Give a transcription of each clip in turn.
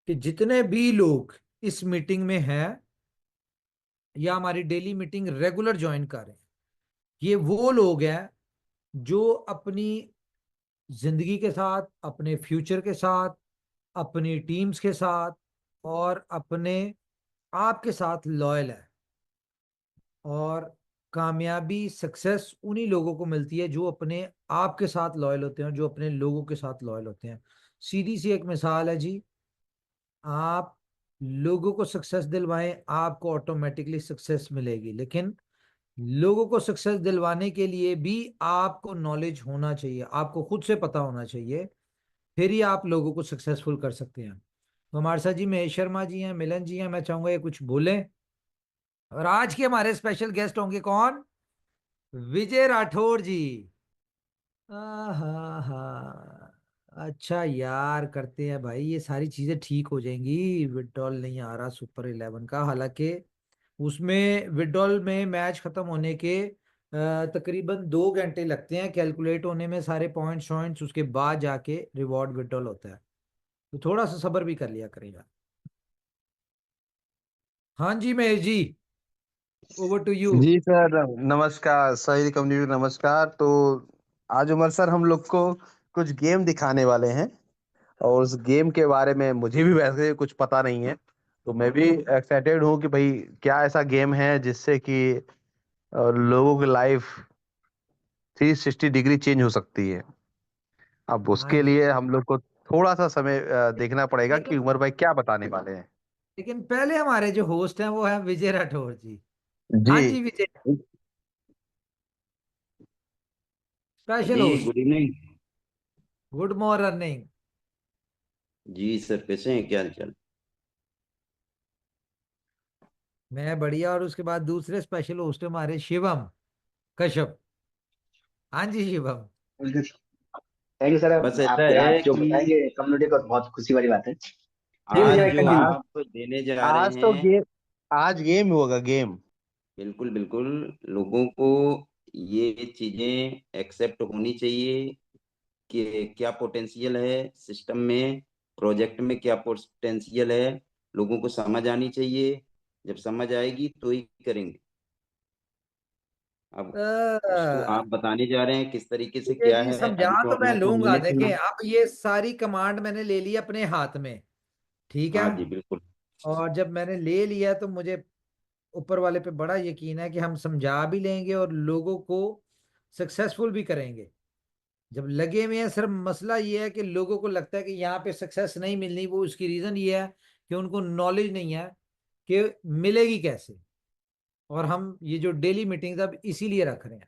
कि जितने भी लोग इस मीटिंग में हैं या हमारी डेली मीटिंग रेगुलर ज्वाइन कर रहे हैं, ये वो लोग हैं जो अपनी जिंदगी के साथ, अपने फ्यूचर के साथ, अपनी टीम्स के साथ और अपने आप के साथ लॉयल है। और कामयाबी, सक्सेस उन्हीं लोगों को मिलती है जो अपने आप के साथ लॉयल होते हैं, जो अपने लोगों के साथ लॉयल होते हैं। सीधी सी एक मिसाल है जी, आप लोगों को सक्सेस दिलवाएं, आपको ऑटोमेटिकली सक्सेस मिलेगी। लेकिन लोगों को सक्सेस दिलवाने के लिए भी आपको नॉलेज होना चाहिए, आपको खुद से पता होना चाहिए, फिर ही आप लोगों को सक्सेसफुल कर सकते हैं। तो हमारे साथ जी महेश शर्मा जी हैं, मिलन जी हैं, मैं चाहूंगा ये कुछ बोलें। और आज के हमारे स्पेशल गेस्ट होंगे कौन? विजय राठौर जी। हाँ हाँ, अच्छा यार, करते हैं भाई, ये सारी चीजें ठीक हो जाएंगी। विड्रॉल नहीं आ रहा सुपर 11 का, हालांकि उसमें विड्रॉल में मैच खत्म होने के तकरीबन 2 घंटे लगते हैं कैलकुलेट होने में, सारे पॉइंट्स पॉइंट्स, उसके बाद जाके रिवॉर्ड विड्रॉल होता है। तो थोड़ा सा सब्र भी कर लिया करेगा। हाँ जी Mahesh ji, over to you. जी सर, नमस्कार सही कम्युनिटी, नमस्कार। तो आज उमर सर हम लोग को कुछ गेम दिखाने वाले हैं, और उस गेम के बारे में मुझे भी वैसे कुछ पता नहीं है। तो मैं भी एक्साइटेड हूँ कि भाई क्या ऐसा गेम है जिससे कि लोगों की लाइफ 360 डिग्री चेंज हो सकती है। अब हाँ उसके जी, लिए हम लोग को थोड़ा सा समय देखना पड़ेगा कि लेकिन उमर भाई क्या बताने वाले हैं। लेकिन पहले हमारे जो होस्ट हैं वो है विजय राठौर जी। जी हाँ जी विजय, स्पेशल जी host. Good evening. Good morning. जी सर, कैसे हैं, क्या हाल चाल? मैं बढ़िया। और उसके बाद दूसरे स्पेशल होस्ट हमारे शिवम कश्यप। हाँ जी शिवम। Thank you sir. बस ऐसा आप है जो कि बताएंगे कम्युनिटी को बहुत खुशी वाली बात है। जी आज विजय भाई, जो कंटिन्यू। आज आप देने जा रहे आज तो हैं, गेम आज गेम होगा गेम। बिल्कुल बिल्कुल, लोगों को ये चीजें एक्सेप्ट होनी चाहिए कि क्या पोटेंशियल है सिस्टम में, प्रोजेक्ट में क्या पोटेंशियल है, लोगों को समझ आनी चाहिए। जब समझ आएगी तो ही करेंगे। अब उसको अ, आप बताने जा रहे हैं किस तरीके से विजय क्या जी है, समझा अभी तो तो मैं हमको लूंगा, हमने देखें सुना। अब ये सारी कमांड मैंने ले ली अपने हाथ में, ठीक है। हाँ जी बिल्कुल। और जब मैंने ले लिया तो मुझे ऊपर वाले पे बड़ा यकीन है कि हम समझा भी लेंगे और लोगों को सक्सेसफुल भी करेंगे। जब लगे हुए हैं, सिर्फ मसला ये है कि लोगों को लगता है कि यहाँ पे सक्सेस नहीं मिलनी, वो उसकी रीजन ये है कि उनको नॉलेज नहीं है कि मिलेगी कैसे। और हम ये जो डेली मीटिंग्स अब इसीलिए रख रहे हैं।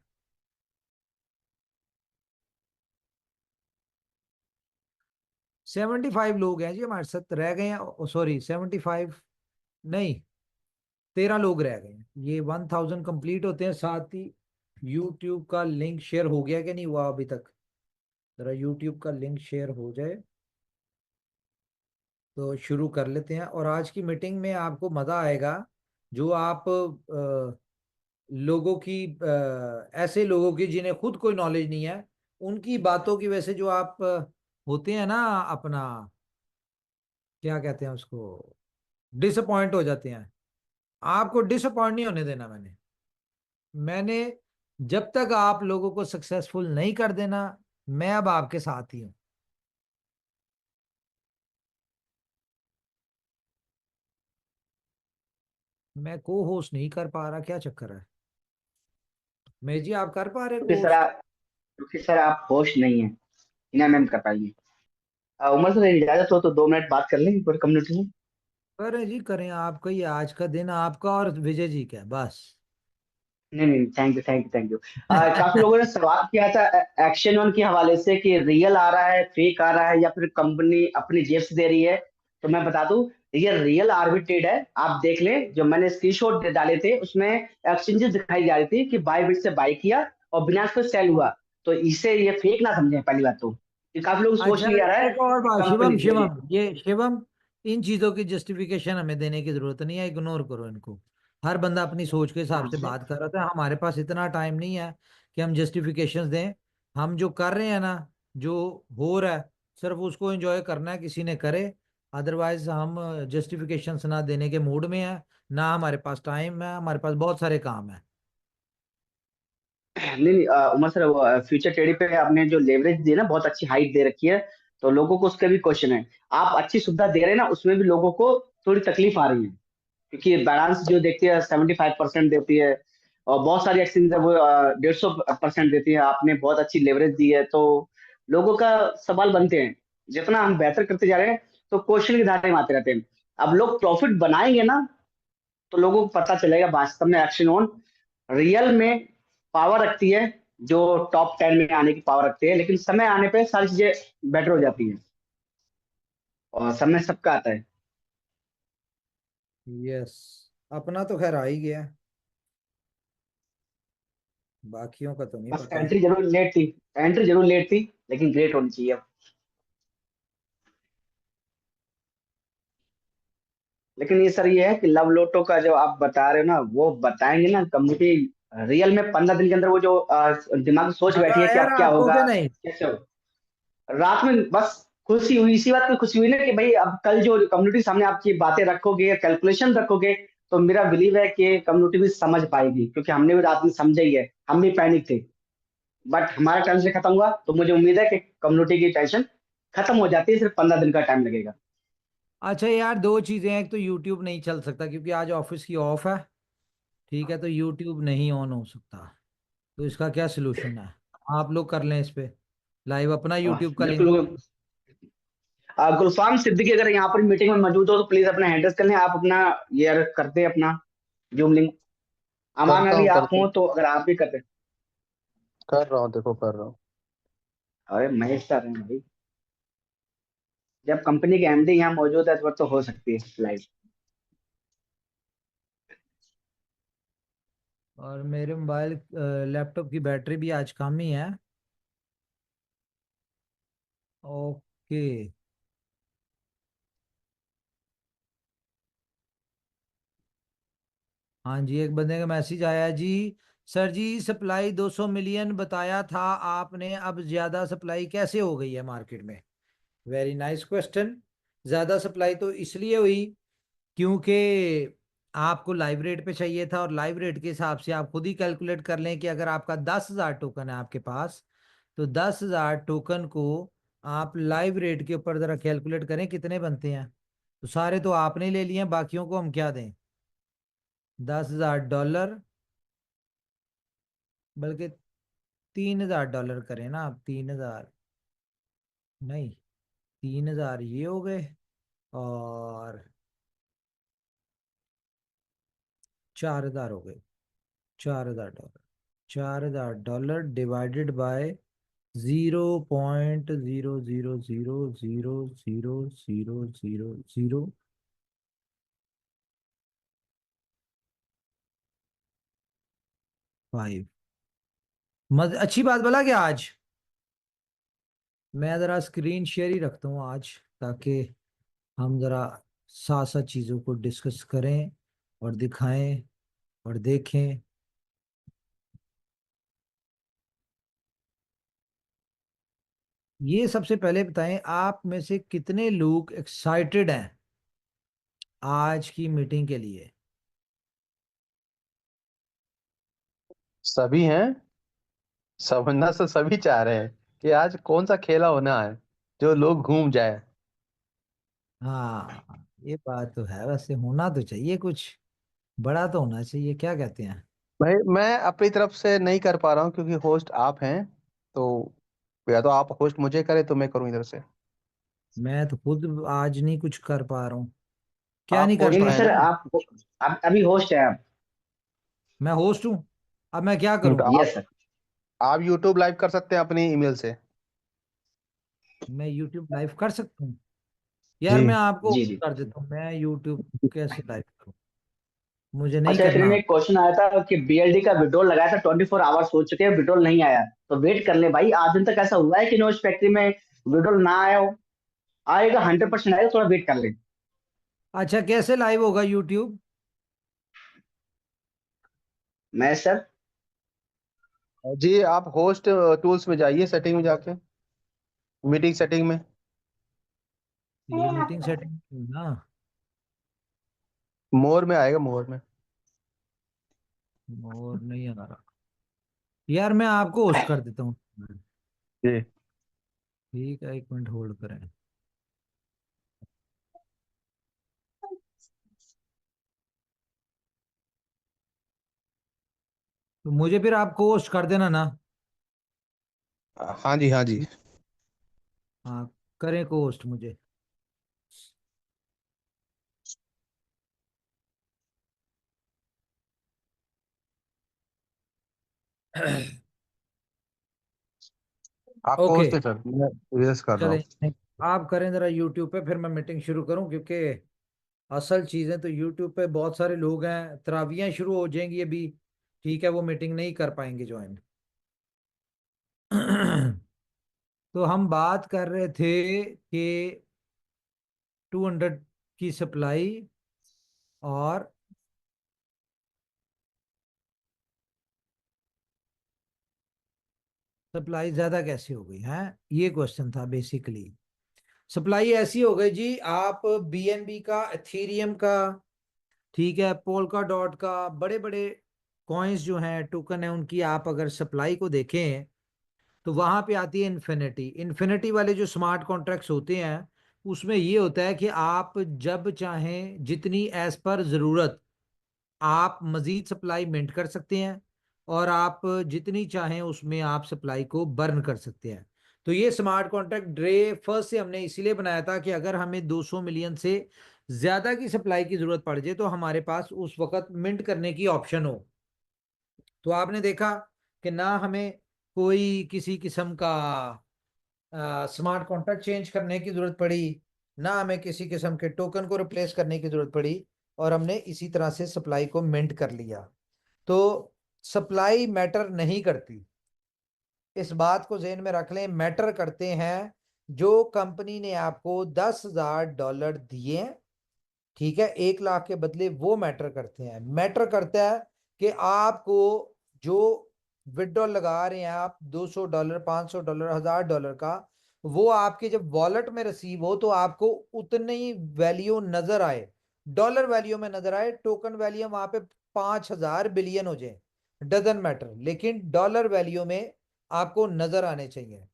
75 लोग हैं जी हमारे साथ, रह गए हैं, सॉरी 75 नहीं, 13 लोग रह गए हैं। ये 1000 कंप्लीट होते हैं, साथ ही यूट्यूब का लिंक शेयर हो गया कि नहीं हुआ अभी तक? जरा यूट्यूब का लिंक शेयर हो जाए तो शुरू कर लेते हैं। और आज की मीटिंग में आपको मजा आएगा। जो आप लोगों की ऐसे लोगों की जिन्हें खुद कोई नॉलेज नहीं है, उनकी बातों की वजह से जो आप होते हैं ना, अपना क्या कहते हैं उसको, डिसअपॉइंट हो जाते हैं। आपको डिसअपॉइंट नहीं होने देना मैंने जब तक आप लोगों को सक्सेसफुल नहीं कर देना, मैं अब आपके साथ ही हूं। मैं को होस्ट नहीं कर पा रहा, क्या चक्कर है? मैं जी, आप कर पा रहे क्योंकि को सर होस्ट? आप क्योंकि सर आप होस्ट नहीं है, इना मैम कर पाएंगे। उमर सर इजाजत हो तो 2 मिनट बात कर लेंगे पूरी कम्युनिटी में। करें जी करें, आपका ही आज का दिन, आपका और विजय जी का बस। नहीं नहीं, thank you thank you thank you. काफी लोगों ने सवाल किया था एक्शन वन के हवाले से कि रियल आ रहा है, फेक आ रहा है, या फिर कंपनी अपनी जेब से दे रही है। तो मैं बता दूं, ये रियल आर्बिट्रेड है। आप देख लें, जो मैंने स्क्रीनशॉट डाले थे उसमें एक्सचेंजेस दिखाई जा रही थी कि बाय बिट से बाय किया और बिनास पे सेल हुआ। तो इसे ये फेक ना समझें, पहली बात तो ये काफी लोग सोच अच्छा, नहीं आ रहा है एक और कि बात कंपनी शिवम, दे रही है। शिवम, इन चीजों की जस्टिफिकेशन हमें देने की जरूरत नहीं है, इग्नोर करो इनको। हर बंदा अपनी सोच के हिसाब हाँ से सर। बात कर रहा था, हमारे पास इतना टाइम नहीं है कि हम जस्टिफिकेशंस दें। हम जो कर रहे हैं ना, जो हो रहा है, सिर्फ उसको एंजॉय करना है, किसी ने करे अदरवाइज हम जस्टिफिकेशंस ना देने के मूड में है, ना हमारे पास टाइम है, हमारे पास बहुत सारे काम है। नहीं नहीं, उमर सर, फ्यूचर ट्रेडिंग पे आपने जो लेवरेज दी है ना, बहुत अच्छी हाइट दे रखी है। तो लोगों को उसके भी क्वेश्चन है। आप अच्छी सुविधा दे रहे हैं ना, उसमें भी लोगों को थोड़ी तकलीफ आ रही है। क्योंकि बैलेंस जो देखती है 75% देती है, और बहुत सारी एक्सचेंज है वो 150% देती है। आपने बहुत अच्छी लेवरेज दी है, तो लोगों का सवाल बनते हैं। जितना हम बेहतर करते जा रहे हैं, तो क्वेश्चन के धारे में आते रहते हैं। अब लोग प्रॉफिट बनाएंगे ना, तो लोगों को पता चलेगा वास्तव में एक्शन ऑन रियल में पावर रखती है, जो टॉप 10 में आने की पावर रखती है। लेकिन समय आने पे सारी चीजें बेटर हो जाती हैं, और समय सबका आता है। यस, अपना तो खैर आ ही गया, बाकियों का तो नहीं बस पता। एंट्री जरूर लेट थी। एंट्री जरूर लेट थी, लेकिन ग्रेट होनी चाहिए। लेकिन ये सर, ये है कि लव लोटो का जो आप बता रहे हो ना, वो बताएंगे ना कम्युनिटी रियल में 15 दिन के अंदर, वो जो दिमाग में सोच मजा बैठी है कि आया अब क्या रात को होगा, क्या नहीं? कैसे होगा। रात में बस खुशी हुई, इसी बात की खुशी हुई ना कि भाई अब कल जो कम्युनिटी सामने आपकी बातें रखोगे, कैलकुलेशन रखोगे, तो मेरा बिलीव है कि कम्युनिटी भी समझ पाएगी। क्योंकि हमने भी रात में समझा ही है, हम भी पैनिक थे। बट हमारा टेंशन खत्म हुआ, तो मुझे उम्मीद है कि कम्युनिटी की टेंशन खत्म हो जाती है। सिर्फ 15 दिन का टाइम लगेगा। अच्छा यार, दो चीजें हैं, एक तो यूट्यूब नहीं चल सकता क्योंकि आज ऑफिस की ऑफ है, ठीक है, तो यूट्यूब नहीं ऑन हो सकता। तो इसका क्या सोल्यूशन है? आप लोग कर लें इस पे लाइव अपना यूट्यूब का लिंक। बिल्कुल। गुलफाम सिद्दीकी अगर यहाँ पर मीटिंग में मौजूद हो, तो प्लीज अपना हैंडल्स कर लें। आप अपना ये करते हैं अपना जूम लिंक। अमान करता अली हूँ आप करता हो, हूँ तो अगर आप भी करते। कर रहा हूँ, देखो कर रहा हूँ। अरे महेश सर हैं भाई, जब कंपनी के एमडी यहाँ मौजूद है तो हो सकती है लाइव। और मेरे मोबाइल लैपटॉप की बैटरी भी आज कम ही है। ओके। हाँ जी, एक बंदे का मैसेज आया जी। सर जी, सप्लाई 200 मिलियन बताया था आपने, अब ज्यादा सप्लाई कैसे हो गई है मार्केट में? Very nice question. ज्यादा सप्लाई तो इसलिए हुई क्योंकि आपको लाइव रेट पे चाहिए था, और लाइव रेट के हिसाब से आप खुद ही कैलकुलेट कर लें कि अगर आपका 10,000 टोकन है आपके पास, तो 10,000 टोकन को आप लाइव रेट के ऊपर जरा कैलकुलेट करें कितने बनते हैं। तो सारे तो आपने ले लिए हैं, बाकियों को हम क्या दें? $10,000, बल्कि $3,000 करें ना आप। 3,000 नहीं, 3,000 ये हो गए, और 4,000 हो गए। $4,000, $4,000 डिवाइडेड बाय 0.00000005। मत अच्छी बात बोला कि आज मैं जरा स्क्रीन शेयर ही रखता हूँ आज, ताकि हम जरा साथ साथ चीजों को डिस्कस करें और दिखाएं और देखें। ये सबसे पहले बताएं, आप में से कितने लोग एक्साइटेड हैं आज की मीटिंग के लिए? सभी हैं। समझना से सभी चाह रहे हैं कि आज कौन सा खेला होना है जो लोग घूम जाए। हाँ, ये बात तो है, वैसे होना तो चाहिए कुछ बड़ा तो होना चाहिए, क्या कहते हैं? भाई मैं अपनी तरफ से नहीं कर पा रहा हूँ क्योंकि होस्ट आप हैं। तो या तो आप होस्ट मुझे करें तो मैं करूँ इधर से। मैं तो खुद आज नहीं कुछ कर पा रहा हूँ। क्या आप नहीं कर नहीं होस्ट नहीं पा हैं रहा? सर, ना। आप अभी होस्ट है आप। मैं होस्ट हूँ, अब मैं क्या करूँ? तो यस सर। आप यूट्यूब लाइव कर सकते हैं अपनी ईमेल से। मैं यूट्यूब लाइव कर सकता हूँ? यार मैं जी। आपको जी जी। कर देता हूँ, मैं यूट्यूब कैसे लाइव करूँ? मुझे नहीं अच्छा, इतने करना। में एक क्वेश्चन आया था कि बीएलडी का विड्रॉल लगाया था, 24 आवर्स हो चुके हैं, विड्रॉल नहीं आया। तो वेट कर ले भाई, आज दिन तक ऐसा हुआ है कि नोच फैक्ट्री में विड्रॉल ना आया हो। आएगा, 100% आएगा, थोड़ा वेट कर ले। अच्छा, कैसे लाइव होगा यूट्यूब? मैं सर। जी आप होस्ट टूल्स में जाइए, सेटिंग में जाके मीटिंग सेटिंग में। ये मीटिंग सेटिंग ना, मोर में आएगा, मोर में। और नहीं आ रहा यार, मैं आपको होस्ट कर देता हूँ। जी। ठीक है, 1 मिनट होल्ड करें। तो मुझे फिर आपको होस्ट कर देना ना। हाँ जी, हाँ जी। हाँ, करें को होस्ट मुझे। आपको ओके, होस्ट है सर, मैं रिक्वेस्ट कर रहा हूँ। चलें, आप करें जरा यूट्यूब पे, फिर मैं मीटिंग शुरू करूं, क्योंकि असल चीजें तो यूट्यूब पे बहुत सारे लोग हैं, तरावियां शुरू हो जाएंगी अभी। ठीक है, वो मीटिंग नहीं कर पाएंगे ज्वाइन। तो हम बात कर रहे थे कि 200 की सप्लाई और सप्लाई ज्यादा कैसे हो गई है, ये क्वेश्चन था बेसिकली। सप्लाई ऐसी हो गई जी, आप बीएनबी का, एथीरियम का, ठीक है, पोल्का डॉट का, बड़े बड़े कॉइन्स जो हैं, टोकन है, उनकी आप अगर सप्लाई को देखें तो वहां पे आती है इन्फिनिटी। इन्फिनिटी वाले जो स्मार्ट कॉन्ट्रैक्ट्स होते हैं, उसमें ये होता है कि आप जब चाहें जितनी एज पर ज़रूरत आप मजीद सप्लाई मिंट कर सकते हैं, और आप जितनी चाहें उसमें आप सप्लाई को बर्न कर सकते हैं। तो ये स्मार्ट कॉन्ट्रैक्ट ड्रे फर्स्ट से हमने इसीलिए बनाया था कि अगर हमें 200 मिलियन से ज्यादा की सप्लाई की जरूरत पड़ जाए तो हमारे पास उस वक्त मिंट करने की ऑप्शन हो। तो आपने देखा कि ना हमें कोई किसी किस्म का स्मार्ट कॉन्ट्रैक्ट चेंज करने की जरूरत पड़ी, ना हमें किसी किस्म के टोकन को रिप्लेस करने की जरूरत पड़ी, और हमने इसी तरह से सप्लाई को मिंट कर लिया। तो सप्लाई मैटर नहीं करती, इस बात को जेहन में रख लें। मैटर करते हैं जो कंपनी ने आपको $10,000 दिए, ठीक है, 1 लाख के बदले, वो मैटर करते हैं। मैटर करता है कि आपको जो विड्रॉल लगा रहे हैं आप, $200, $500, $1,000 का, वो आपके जब वॉलेट में रिसीव हो तो आपको उतनी वैल्यू नजर आए, डॉलर वैल्यू में नजर आए। टोकन वैल्यू वहां पे 5,000 बिलियन हो जाए, डजंट मैटर, लेकिन डॉलर वैल्यू में आपको नजर आने चाहिए।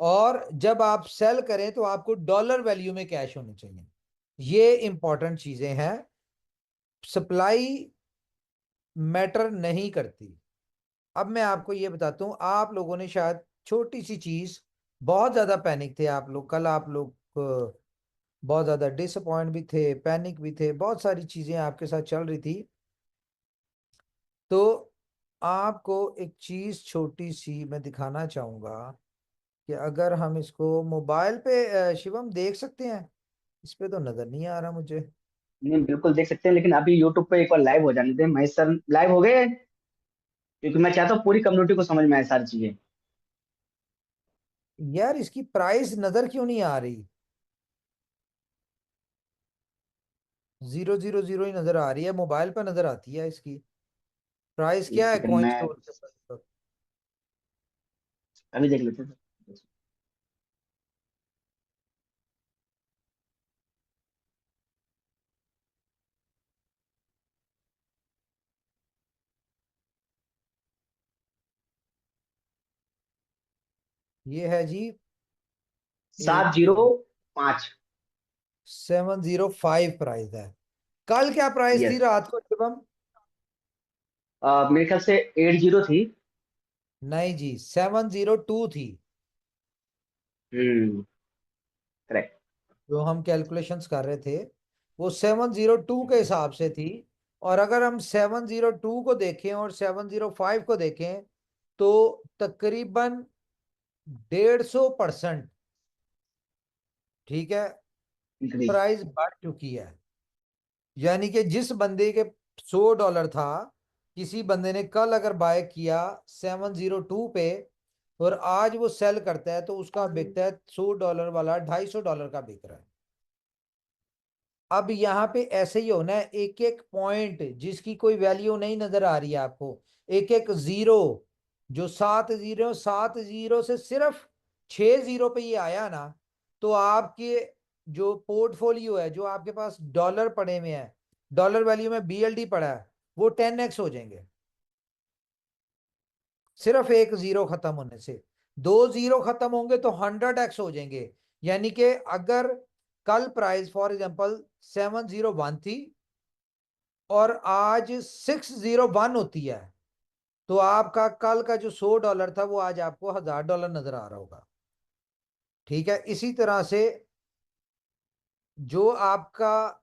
और जब आप सेल करें तो आपको डॉलर वैल्यू में कैश होने चाहिए। ये इंपॉर्टेंट चीजें हैं, सप्लाई मैटर नहीं करती। अब मैं आपको ये बताता हूं, आप लोगों ने शायद छोटी सी चीज, बहुत ज्यादा पैनिक थे आप लोग कल, आप लोग बहुत ज्यादा डिसअपॉइंट भी थे, पैनिक भी थे, बहुत सारी चीजें आपके साथ चल रही थी। तो आपको एक चीज छोटी सी मैं दिखाना चाहूंगा कि अगर हम इसको मोबाइल पे शिवम देख सकते हैं, इस पे तो नजर नहीं आ रहा मुझे। नहीं, बिल्कुल देख सकते हैं, लेकिन अभी यूट्यूब पे एक बार लाइव हो जाने दें। महेश सर लाइव हो गए, क्योंकि मैं चाहता हूँ पूरी कम्युनिटी को समझ में आए सारी चीजें। यार इसकी प्राइस नजर क्यों नहीं आ रही, 000 ही नजर आ रही है, मोबाइल पर नजर आती है इसकी। प्राइस एक क्या है सेकंड, कॉइन मैं स्टोर के पर? अभी देख लेते हैं। ये है जी, 705। 705 प्राइस है। कल क्या प्राइस थी यस, रात को शिवम? मेरे ख्याल से 80 थी। नहीं जी, 702 थी, हम्म, करेक्ट। जो हम कैलकुलेशंस कर रहे थे वो 702 के हिसाब से थी। और अगर हम 702 को देखें और 705 को देखें तो तकरीबन 150%, ठीक है, इंक्रीज। प्राइस बढ़ चुकी है। यानी कि जिस बंदे के $100 था, किसी बंदे ने कल अगर बाय किया 702 पे, और आज वो सेल करता है तो उसका बिकता है $100 वाला $250 का बिक रहा है। अब यहाँ पे ऐसे ही होना है, एक एक पॉइंट जिसकी कोई वैल्यू नहीं नजर आ रही है आपको, एक एक जीरो, जो 7 जीरो से सिर्फ 6 जीरो पे ये आया ना, तो आपके जो पोर्टफोलियो है, जो आपके पास डॉलर पड़े हुए हैं, डॉलर वैल्यू में BLD पड़ा है, वो 10x हो जाएंगे सिर्फ एक जीरो खत्म होने से। दो जीरो खत्म होंगे तो 100x हो जाएंगे। यानी कि अगर कल प्राइस फॉर एग्जांपल 701 थी और आज 601 होती है, तो आपका कल का जो $100 था वो आज आपको $1000 नजर आ रहा होगा। ठीक है, इसी तरह से जो आपका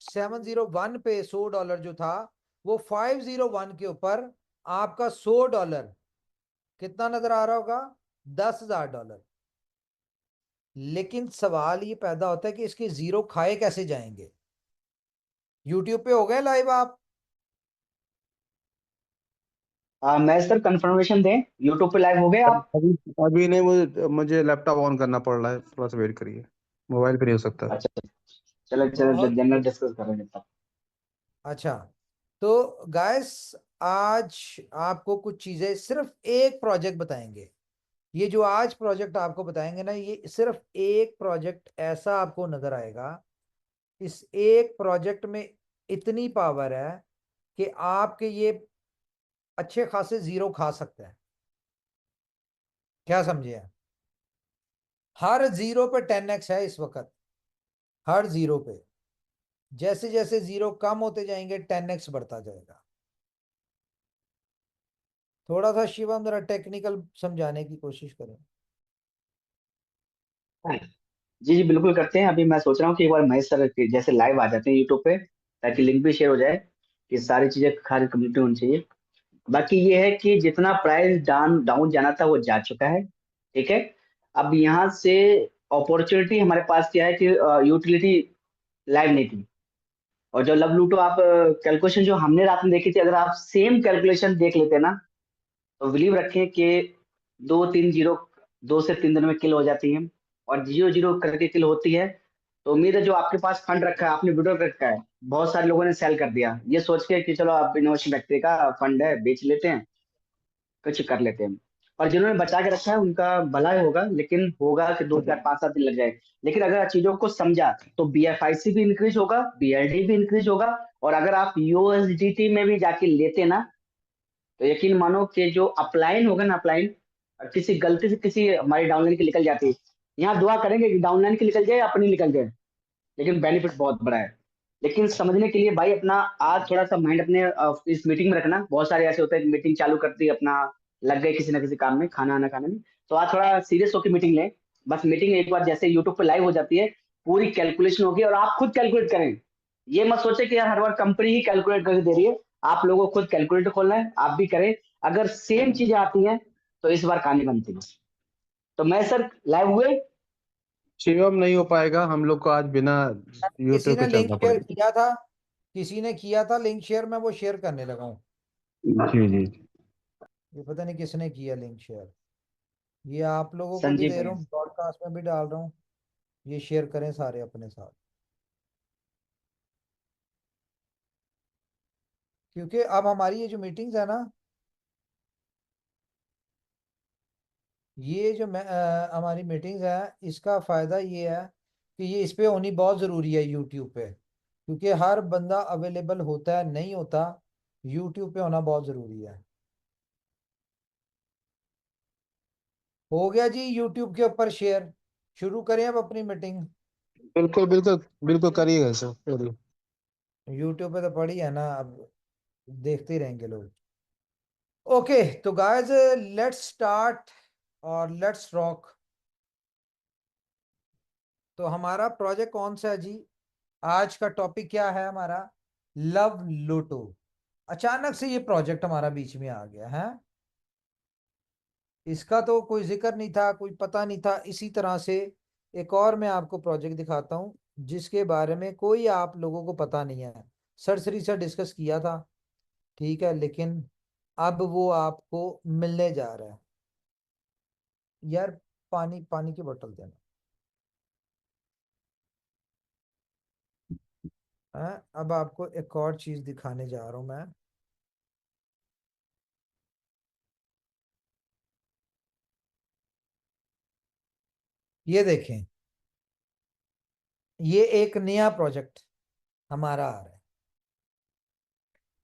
701 पे $100 जो था, वो 501 के ऊपर आपका $100 कितना नजर आ रहा होगा? $10,000। लेकिन सवाल ये पैदा होता है कि इसके जीरो खाए कैसे जाएंगे। यूट्यूब पे हो गए लाइव आप? मैं सर कंफर्मेशन दें, यूट्यूब पे लाइव हो गए आप? अभी अभी नहीं, मुझे मुझे लैपटॉप ऑन करना पड़ रहा है, थोड़ा सा वेट करिए। मोबाइल पे नहीं हो सकता। अच्छा, चलो चलो बहुत जनरल डिस्कस कर रहे हैं तब। अच्छा। तो गाइस, आज आपको कुछ चीजें, सिर्फ एक प्रोजेक्ट बताएंगे। ये जो आज प्रोजेक्ट आपको बताएंगे ना, ये सिर्फ एक प्रोजेक्ट ऐसा आपको नजर आएगा। इस एक प्रोजेक्ट में इतनी पावर है कि आपके ये अच्छे खासे जीरो खा सकते हैं। क्या समझे हैं? हर जीरो पे 10x है इस वक्त, हर जीरो पे। जैसे जैसे जीरो कम होते जाएंगे 10x बढ़ता जाएगा। थोड़ा सा शिवम जरा टेक्निकल समझाने की कोशिश करें। जी जी बिल्कुल करते हैं। अभी मैं सोच रहा हूँ कि एक बार महेश सर के जैसे लाइव आ जाते हैं यूट्यूब पे, ताकि लिंक भी शेयर हो जाए, कि सारी चीजें खाली कंप्लीट होनी चाहिए। बाकी ये है कि जितना प्राइस डाउन डाउन जाना था वो जा चुका है। ठीक है, अब यहाँ से अपॉर्चुनिटी हमारे पास क्या है कि यूटिलिटी लाइव नहीं थी। और जो लब लूटो आप कैलकुलेशन जो हमने रात में देखी थी, अगर आप सेम कैलकुलेशन देख लेते ना, तो बिलीव रखें कि 2-3 जीरो 2 से 3 दिन में किल हो जाती है। और जीरो जीरो करके किल होती है। तो उम्मीद है जो आपके पास फंड रखा है, आपने विड्रॉ रखा है, बहुत सारे लोगों ने सेल कर दिया ये सोच के कि चलो आप इनोवेशन फैक्ट्री का फंड है, बेच लेते हैं, कुछ कर लेते हैं। और जिन्होंने बचा के रखा है उनका भला ही होगा, लेकिन होगा कि 2 4 5 7 दिन लग जाए। लेकिन अगर चीजों को समझा तो BFIC भी इंक्रीज होगा, BLD भी इंक्रीज होगा। और अगर आप USDT में भी जाके लेते ना, तो यकीन मानो कि जो अपलाइन होगा ना, अपलाइन किसी गलती से किसी हमारी डाउनलाइन की निकल जाती है, यहाँ दुआ करेंगे कि डाउनलाइन की निकल जाए, अपनी निकल जाए, लेकिन बेनिफिट बहुत बड़ा है। लेकिन समझने के लिए भाई अपना आज थोड़ा सा माइंड अपने इस मीटिंग में रखना। बहुत सारे ऐसे होते हैं कि मीटिंग चालू करती है अपना, लग गए किसी ना किसी काम में, खाना आना खाने में। तो आज थोड़ा सीरियस होकर मीटिंग लें। बस मीटिंग एक बार जैसे यूट्यूब पे लाइव हो जाती है, पूरी कैलकुलेशन होगी और आप खुद कैलकुलेट करें। ये मत सोचे कि यार हर बार कंपनी ही कैलकुलेट करके दे रही है। आप लोगों को खुद कैलकुलेटर खोलना है, आप भी करें। अगर सेम चीजें आती हैं तो इस बार कहानी बनती है। तो मैं सर लाइव हुए। शिवम नहीं हो पाएगा, हम लोग को आज बिना किसी यूट्यूब पे ने लिंक चलना शेयर पड़ेगा। किया था, किसी ने किया था लिंक शेयर, मैं वो शेयर करने लगा हूँ। जी जी। ये पता नहीं किसने किया लिंक शेयर। ये आप लोगों को भी संजीव दे भाई। रहा हूँ, ब्रॉडकास्ट में भी डाल रहा हूँ। ये शेयर करें सारे अपने साथ, क्योंकि अब हमारी ये जो मीटिंग्स है ना, ये जो हमारी मीटिंग्स है, इसका फायदा ये है कि ये इस पे होनी बहुत जरूरी है यूट्यूब पे, क्योंकि हर बंदा अवेलेबल होता है नहीं होता। यूट्यूब पे होना बहुत जरूरी है। हो गया जी यूट्यूब के ऊपर शेयर। शुरू करें अब अपनी मीटिंग। बिल्कुल बिल्कुल। बिल्कुल करिएगा सर, करिए। यूट्यूब पे तो पड़ी है ना, अब देखते ही रहेंगे लोग। ओके, तो गाइस, लेट्स स्टार्ट और लेट्स रॉक। तो हमारा प्रोजेक्ट कौन सा है जी? आज का टॉपिक क्या है हमारा? लव लूटो। अचानक से ये प्रोजेक्ट हमारा बीच में आ गया है। इसका तो कोई जिक्र नहीं था, कोई पता नहीं था। इसी तरह से एक और मैं आपको प्रोजेक्ट दिखाता हूँ, जिसके बारे में कोई आप लोगों को पता नहीं है। सरसरी से डिस्कस किया था, ठीक है, लेकिन अब वो आपको मिलने जा रहा है। यार, पानी पानी की बोतल देना है। अब आपको एक और चीज दिखाने जा रहा हूं मैं। ये देखें, ये एक नया प्रोजेक्ट हमारा आ रहा है,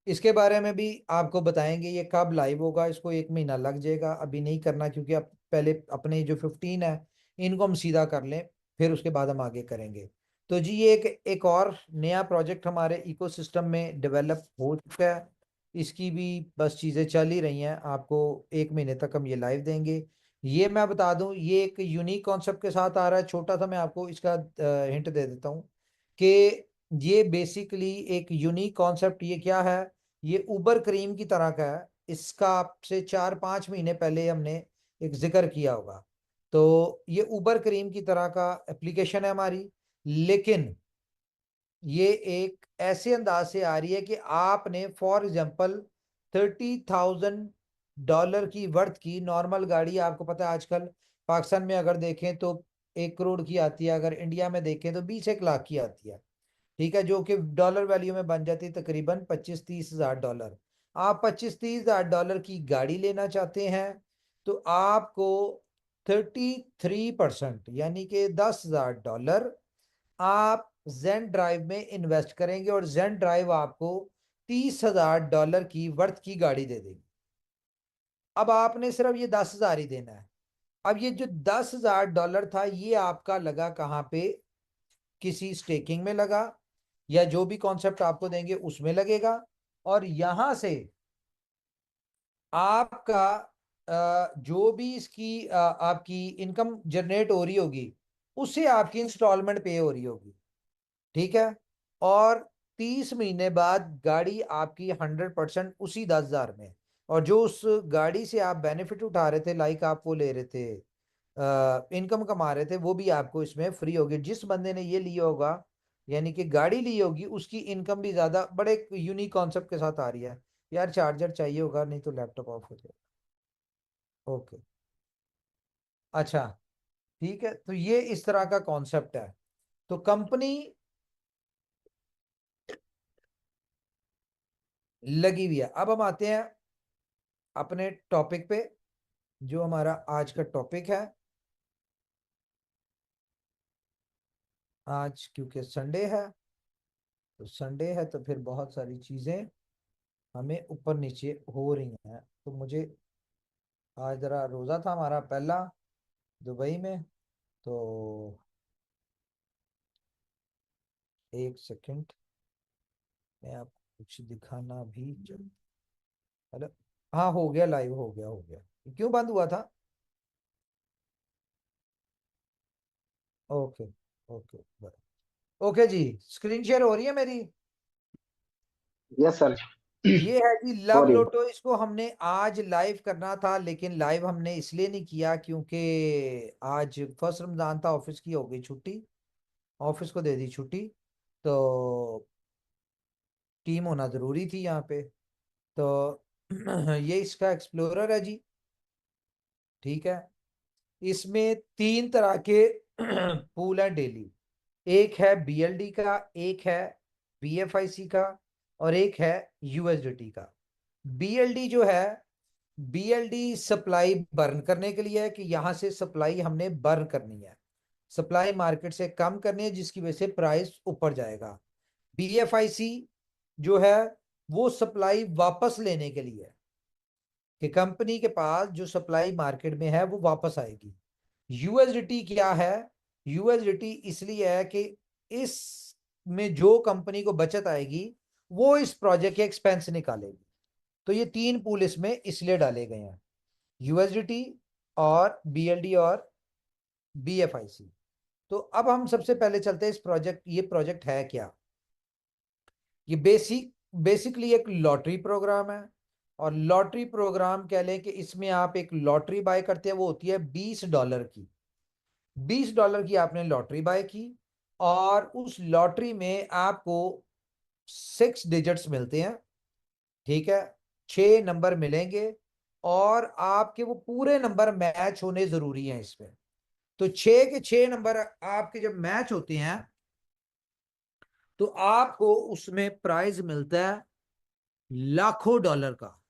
इसके बारे में भी आपको बताएंगे ये कब लाइव होगा। इसको 1 महीना लग जाएगा, अभी नहीं करना, क्योंकि अब पहले अपने जो 15 है इनको हम सीधा कर लें, फिर उसके बाद हम आगे करेंगे। तो जी ये एक और नया प्रोजेक्ट हमारे इकोसिस्टम में डेवलप हो चुका है, इसकी भी बस चीज़ें चल ही रही हैं। आपको 1 महीने तक हम ये लाइव देंगे। ये मैं बता दूं, ये एक यूनिक कॉन्सेप्ट के साथ आ रहा है। छोटा सा मैं आपको इसका हिंट दे देता हूँ कि ये बेसिकली एक यूनिक कॉन्सेप्ट, ये क्या है, ये उबर क्रीम की तरह का है। इसका आपसे 4-5 महीने पहले हमने एक जिक्र किया होगा। तो ये उबर क्रीम की तरह का एप्लीकेशन है हमारी, लेकिन ये एक ऐसे अंदाज से आ रही है कि आपने फॉर एग्जांपल $30,000 की वर्थ की नॉर्मल गाड़ी, आपको पता है आजकल पाकिस्तान में अगर देखें तो 1 करोड़ की आती है, अगर इंडिया में देखें तो 20-1 लाख की आती है। ठीक है, जो कि डॉलर वैल्यू में बन जाती है तकरीबन 25-30 हज़ार डॉलर। आप 25-30 हज़ार डॉलर की गाड़ी लेना चाहते हैं तो आपको 33% यानी कि $10,000 आप जेन ड्राइव में इन्वेस्ट करेंगे, और जेन ड्राइव आपको $30,000 की वर्थ की गाड़ी दे देगी। अब आपने सिर्फ ये 10,000 ही देना है। अब ये जो $10,000 था ये आपका लगा कहाँ पे, किसी स्टेकिंग में लगा, या जो भी कॉन्सेप्ट आपको देंगे उसमें लगेगा, और यहां से आपका जो भी इसकी आपकी इनकम जनरेट हो रही होगी उससे आपकी इंस्टॉलमेंट पे हो रही होगी। ठीक है, और 30 महीने बाद गाड़ी आपकी 100% उसी 10,000 में, और जो उस गाड़ी से आप बेनिफिट उठा रहे थे, लाइक आप वो ले रहे थे, इनकम कमा रहे थे, वो भी आपको इसमें फ्री होगी। जिस बंदे ने ये लिया होगा यानी कि गाड़ी ली होगी उसकी इनकम भी ज्यादा, बड़े यूनिक कॉन्सेप्ट के साथ आ रही है। यार चार्जर चाहिए होगा, नहीं तो लैपटॉप ऑफ हो जाएगा। ओके, अच्छा, ठीक है, तो ये इस तरह का कॉन्सेप्ट है। तो कंपनी लगी हुई है। अब हम आते हैं अपने टॉपिक पे, जो हमारा आज का टॉपिक है। आज क्योंकि संडे है, तो संडे है तो फिर बहुत सारी चीजें हमें ऊपर नीचे हो रही हैं। तो मुझे आज जरा रोजा था हमारा पहला दुबई में, तो 1 सेकंड, मैं आपको कुछ दिखाना भी हेलो, हाँ हो गया, लाइव हो गया, हो गया। क्यों बंद हुआ था? ओके, ओके, ओके जी, स्क्रीन शेयर हो रही है मेरी। Yes sir. ये है जी हो लव रही लोटो। इसको हमने आज लाइव करना था, लेकिन लाइव हमने इसलिए नहीं किया क्योंकि आज फर्स्ट रमजान था, ऑफिस की हो गई छुट्टी, ऑफिस को दे दी छुट्टी, तो टीम होना जरूरी थी यहाँ पे। तो ये इसका एक्सप्लोरर है जी। ठीक है, इसमें 3 तरह के पूल है डेली। एक है बीएलडी का, एक है बीएफआईसी का, और एक है यूएसडीटी का। बीएलडी जो है, बीएलडी सप्लाई बर्न करने के लिए है, कि यहां से सप्लाई हमने बर्न करनी है, सप्लाई मार्केट से कम करनी है, जिसकी वजह से प्राइस ऊपर जाएगा। बीएफआईसी जो है वो सप्लाई वापस लेने के लिए है, कि कंपनी के पास जो सप्लाई मार्केट में है वो वापस आएगी। यूएसडीटी क्या है? यूएसडीटी इसलिए है कि इस में जो कंपनी को बचत आएगी वो इस प्रोजेक्ट के एक्सपेंस निकालेगी। तो ये 3 पूल इसमें इसलिए डाले गए हैं, यूएसडीटी और बीएलडी और बीएफआईसी। तो अब हम सबसे पहले चलते हैं इस प्रोजेक्ट, ये प्रोजेक्ट है क्या। ये बेसिकली एक लॉटरी प्रोग्राम है, और लॉटरी प्रोग्राम कह लें कि इसमें आप एक लॉटरी बाय करते हैं, वो होती है $20 की। $20 की आपने लॉटरी बाय की, और उस लॉटरी में आपको 6 डिजिट्स मिलते हैं। ठीक है, 6 नंबर मिलेंगे, और आपके वो पूरे नंबर मैच होने जरूरी हैं इसमें। तो 6 के 6 नंबर आपके जब मैच होते हैं तो आपको उसमें प्राइज मिलता है लाखों डॉलर का।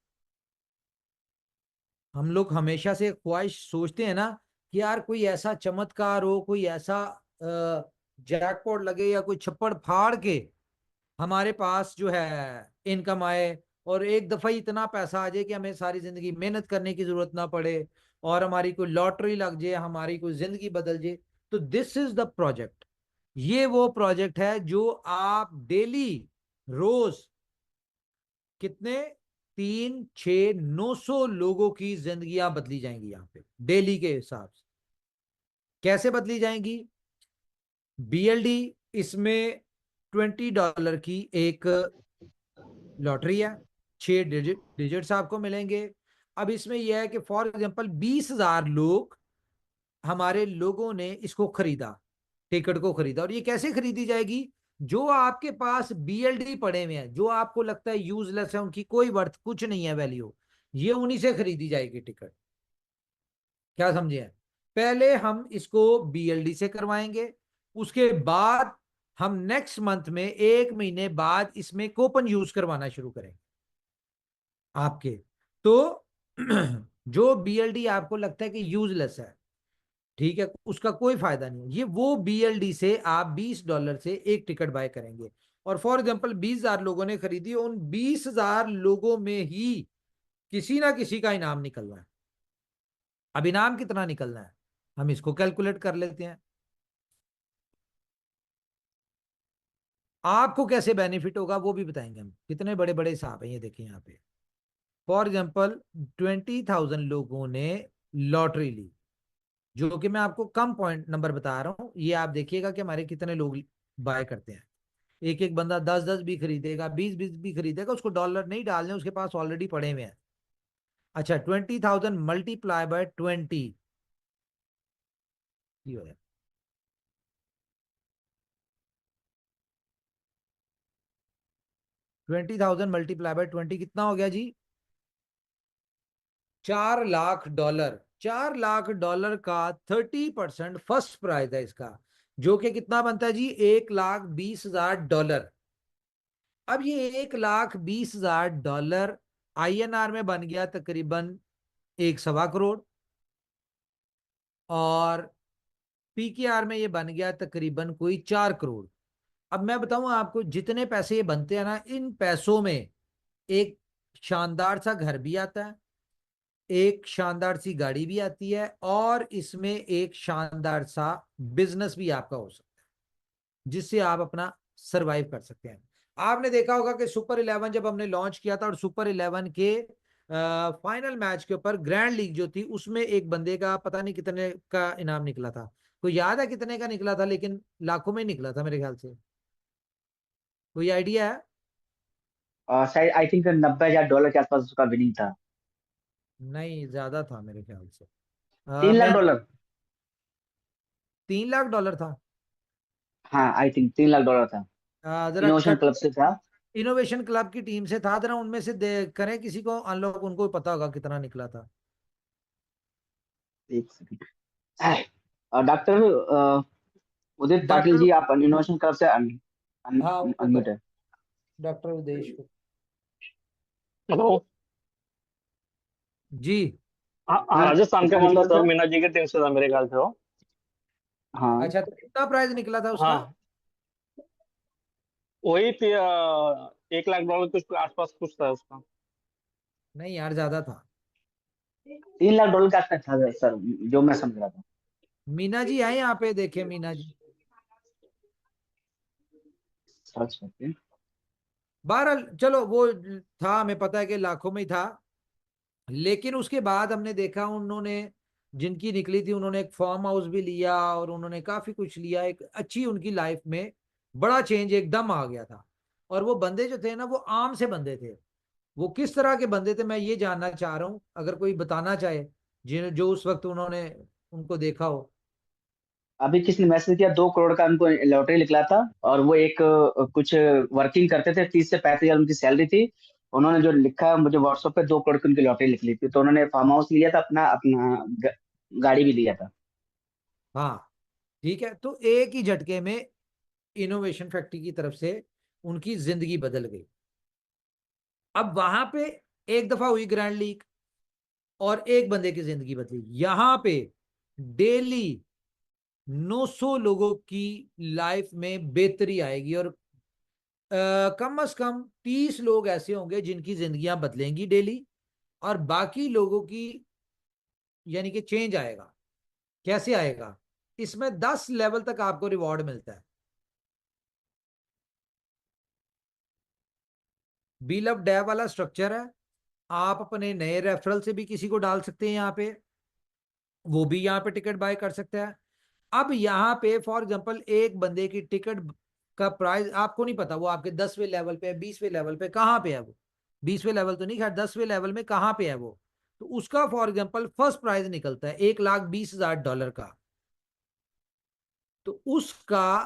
हम लोग हमेशा से ख्वाहिश सोचते हैं ना कि यार कोई ऐसा चमत्कार हो, कोई ऐसा जैकपॉट लगे या कोई छप्पड़ फाड़ के हमारे पास जो है इनकम आए, और एक दफा ही इतना पैसा आ जाए कि हमें सारी जिंदगी मेहनत करने की जरूरत ना पड़े, और हमारी कोई लॉटरी लग जाए, हमारी कोई जिंदगी बदल जाए। तो दिस इज द प्रोजेक्ट। ये वो प्रोजेक्ट है जो आप डेली, रोज कितने, 3, 6, 900 लोगों की जिंदगियां बदली जाएंगी यहाँ पे डेली के हिसाब से। कैसे बदली जाएंगी? बीएलडी, इसमें $20 की एक लॉटरी है, 6 डिजिट्स आपको मिलेंगे। अब इसमें यह है कि फॉर एग्जांपल 20,000 लोग, हमारे लोगों ने इसको खरीदा, टिकट को खरीदा। और ये कैसे खरीदी जाएगी? जो आपके पास बीएलडी पड़े हुए हैं, जो आपको लगता है यूजलेस है, उनकी कोई वर्थ कुछ नहीं है, वैल्यू, ये उन्हीं से खरीदी जाएगी टिकट। क्या समझे? पहले हम इसको बीएलडी से करवाएंगे, उसके बाद हम नेक्स्ट मंथ में 1 महीने बाद इसमें कूपन यूज करवाना शुरू करेंगे आपके। तो जो बीएलडी आपको लगता है कि यूजलेस है, ठीक है, उसका कोई फायदा नहीं है, ये वो बीएलडी से आप $20 से एक टिकट बाय करेंगे। और फॉर एग्जांपल 20,000 लोगों ने खरीदी, उन 20,000 लोगों में ही किसी ना किसी का इनाम निकलना है। अब इनाम कितना निकलना है, हम इसको कैलकुलेट कर लेते हैं। आपको कैसे बेनिफिट होगा वो भी बताएंगे हम। कितने बड़े बड़े हिसाब है ये देखिए यहाँ पे। फॉर एग्जाम्पल 20,000 लोगों ने लॉटरी ली, जो कि मैं आपको कम पॉइंट नंबर बता रहा हूं, ये आप देखिएगा कि हमारे कितने लोग बाय करते हैं। एक एक बंदा 10-10 भी खरीदेगा, 20-20 भी खरीदेगा, उसको डॉलर नहीं डालने, उसके पास ऑलरेडी पड़े हुए हैं। अच्छा, 20,000 मल्टीप्लाई बाय 20 हो जाए, 20,000 मल्टीप्लाई बाय 20 कितना हो गया जी? $4 लाख। $4 लाख का 30% फर्स्ट प्राइज है इसका, जो कि कितना बनता है जी? $1,20,000। अब ये $1,20,000 आईएनआर में बन गया तकरीबन 1.25 करोड़, और पीकेआर में ये बन गया तकरीबन कोई 4 करोड़। अब मैं बताऊं आपको, जितने पैसे ये बनते हैं ना, इन पैसों में एक शानदार सा घर भी आता है, एक शानदार सी गाड़ी भी आती है, और इसमें एक शानदार सा बिजनेस भी आपका हो सकता है, जिससे आप अपना सरवाइव कर सकते हैं। आपने देखा होगा कि सुपर 11 जब हमने लॉन्च किया था, और सुपर 11 के फाइनल मैच के ऊपर ग्रैंड लीग जो थी, उसमें एक बंदे का पता नहीं कितने का इनाम निकला था। कोई याद है कितने का निकला था? लेकिन लाखों में निकला था मेरे ख्याल से। कोई आइडिया है? शायद आई थिंक $90,000 के आसपास उसका विनिंग था। नहीं, ज्यादा था मेरे ख्याल से। 3 लाख मैं डॉलर $3 लाख था। हाँ, आई थिंक $3 लाख था। जरा इनोवेशन क्लब से था। इनोवेशन क्लब की टीम से था, जरा उनमें से करें किसी को अनलॉक, उनको पता होगा कितना निकला था। एक सेकंड। डॉक्टर उदित पाटिल डॉक्टर, जी, आप इनोवेशन क्लब से हाँ उनको अनम्यूट है। डॉक्टर उदेश को। हेलो। जी। हाँ हाँ, हाँ, राजस्थान के कितना बंदा निकला सर था? मीना जी की टीम से था मेरे ख्याल से वो। हाँ, अच्छा, तो कितना प्राइस निकला था उसका? हाँ, वही $1 लाख कुछ आसपास कुछ था उसका। नहीं यार, ज्यादा था। $3 लाख का आसपास था सर, जो मैं समझ रहा था। मीना जी आए यहाँ पे, देखे मीना जी। सर्च करके। बहरहाल चलो, वो था, हमें पता है कि लाखों में ही था। लेकिन उसके बाद हमने देखा, उन्होंने जिनकी निकली थी, उन्होंने एक फार्म हाउस भी लिया, और उन्होंने काफी कुछ लिया, एक अच्छी उनकी लाइफ में बड़ा चेंज एकदम आ गया था। और वो बंदे जो थे ना, वो आम से बंदे थे। वो किस तरह के बंदे थे, मैं ये जानना चाह रहा हूं, अगर कोई बताना चाहे, जिन जो उस वक्त उन्होंने उनको देखा हो। अभी किसी ने मैसेज किया, 2 करोड़ का उनको लॉटरी निकला था। और वो एक कुछ वर्किंग करते थे, 30 से 35 हजार उनकी सैलरी थी। उन्होंने जो लिखा मुझे व्हाट्सएप पे, 2 करोड़ की उनकी लॉटरी निकली थी। तो उन्होंने फार्म हाउस लिया था अपना, गाड़ी भी लिया था। हाँ, ठीक है, तो एक ही झटके में इनोवेशन फैक्ट्री की तरफ से उनकी जिंदगी बदल गई। अब वहां पे एक दफा हुई ग्रैंड लीग, और एक बंदे की जिंदगी बदली। यहां पे डेली 900 लोगों की लाइफ में बेहतरी आएगी, और कम से कम 30 लोग ऐसे होंगे जिनकी जिंदगियां बदलेंगी डेली, और बाकी लोगों की यानी कि चेंज आएगा। कैसे आएगा? इसमें 10 लेवल तक आपको रिवॉर्ड मिलता है। बिल ऑफ डे वाला स्ट्रक्चर है। आप अपने नए रेफरल से भी किसी को डाल सकते हैं यहाँ पे, वो भी यहाँ पे टिकट बाय कर सकता है। अब यहाँ पे फॉर एग्जांपल एक बंदे की टिकट का प्राइस आपको नहीं पता, वो आपके 10वें लेवल पे है, 20वें लेवल पे, कहाँ पे है वो, 20वें लेवल तो नहीं, खैर 10वें लेवल में कहाँ पे है वो, तो उसका फॉर एग्जांपल फर्स्ट प्राइज निकलता है $1,20,000 का। तो उसका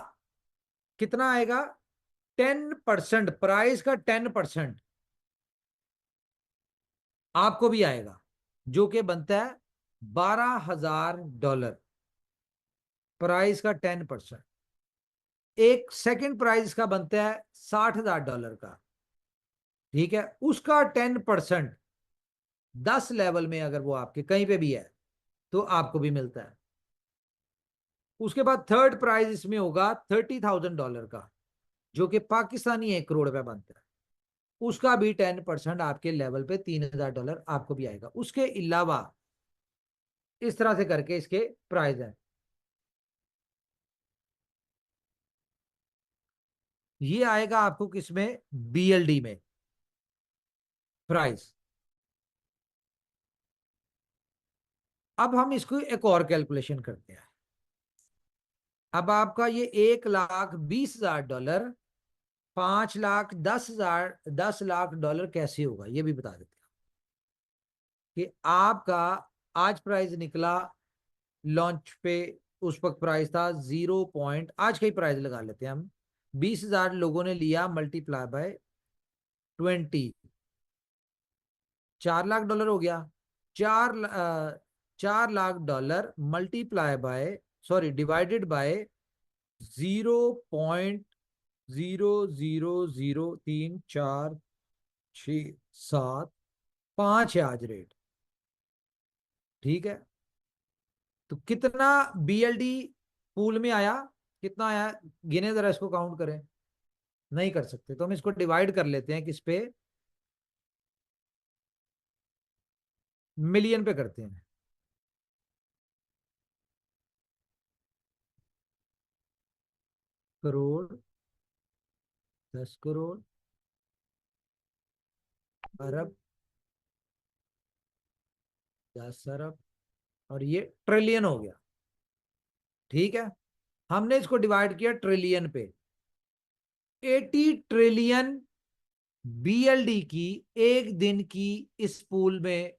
कितना आएगा? 10%, प्राइस का 10% आपको भी आएगा, जो कि बनता है $12,000। प्राइस का 10%। एक सेकंड प्राइज का बनता है $60,000 का, ठीक है, उसका 10% 10 लेवल में अगर वो आपके कहीं पे भी है तो आपको भी मिलता है। उसके बाद थर्ड प्राइज इसमें होगा $30,000 का, जो कि पाकिस्तानी 1 करोड़ रुपया बनता है, उसका भी 10% आपके लेवल पे $3,000 आपको भी आएगा। उसके अलावा इस तरह से करके इसके प्राइज है। ये आएगा आपको किसमें? BLD में प्राइस। अब हम इसको एक और कैलकुलेशन करते हैं। अब आपका ये $1,20,000 $5,10,000 $10,00,000 कैसे होगा, ये भी बता देते हैं कि आपका आज प्राइस निकला लॉन्च पे, उस वक्त प्राइस था 0 आज का ही प्राइस लगा लेते हैं हम, 20,000 लोगों ने लिया, मल्टीप्लाई बाय 20, $4,00,000 हो गया। 4,00,000 multiply by, sorry, divided by 0.000345675 है आज रेट, ठीक है। तो कितना BLD पूल में आया, कितना आया, गिने जरा, इसको काउंट करें। नहीं कर सकते, तो हम इसको डिवाइड कर लेते हैं किस पे, मिलियन पे करते हैं। करोड़, 10 करोड़, अरब, 10 अरब, और ये ट्रिलियन हो गया, ठीक है। हमने इसको डिवाइड किया ट्रिलियन पे। 80 ट्रिलियन BLD की एक दिन की इस पूल में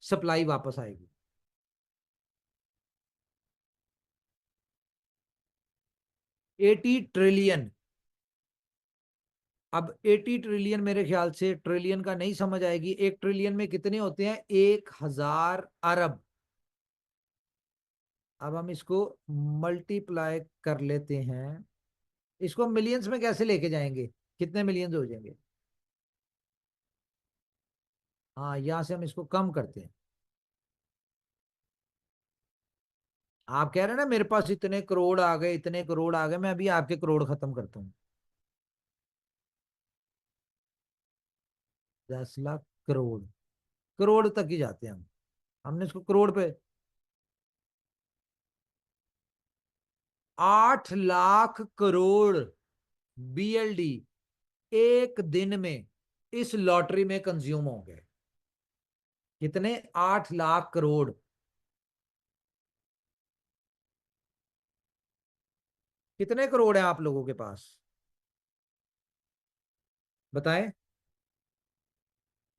सप्लाई वापस आएगी। 80 ट्रिलियन। अब 80 ट्रिलियन मेरे ख्याल से ट्रिलियन का नहीं समझ आएगी। 1 ट्रिलियन में कितने होते हैं? 1,000 अरब। अब हम इसको मल्टीप्लाई कर लेते हैं, इसको मिलियंस में कैसे लेके जाएंगे, कितने मिलियंस हो जाएंगे? हाँ, यहां से हम इसको कम करते हैं। आप कह रहे हैं ना मेरे पास इतने करोड़ आ गए, इतने करोड़ आ गए, मैं अभी आपके करोड़ खत्म करता हूँ। 10 लाख करोड़, करोड़ तक ही जाते हैं हम, हमने इसको करोड़ पे, 8 लाख करोड़ BLD एक दिन में इस लॉटरी में कंज्यूम हो गए। कितने? 8 लाख करोड़। कितने करोड़ हैं आप लोगों के पास, बताएं।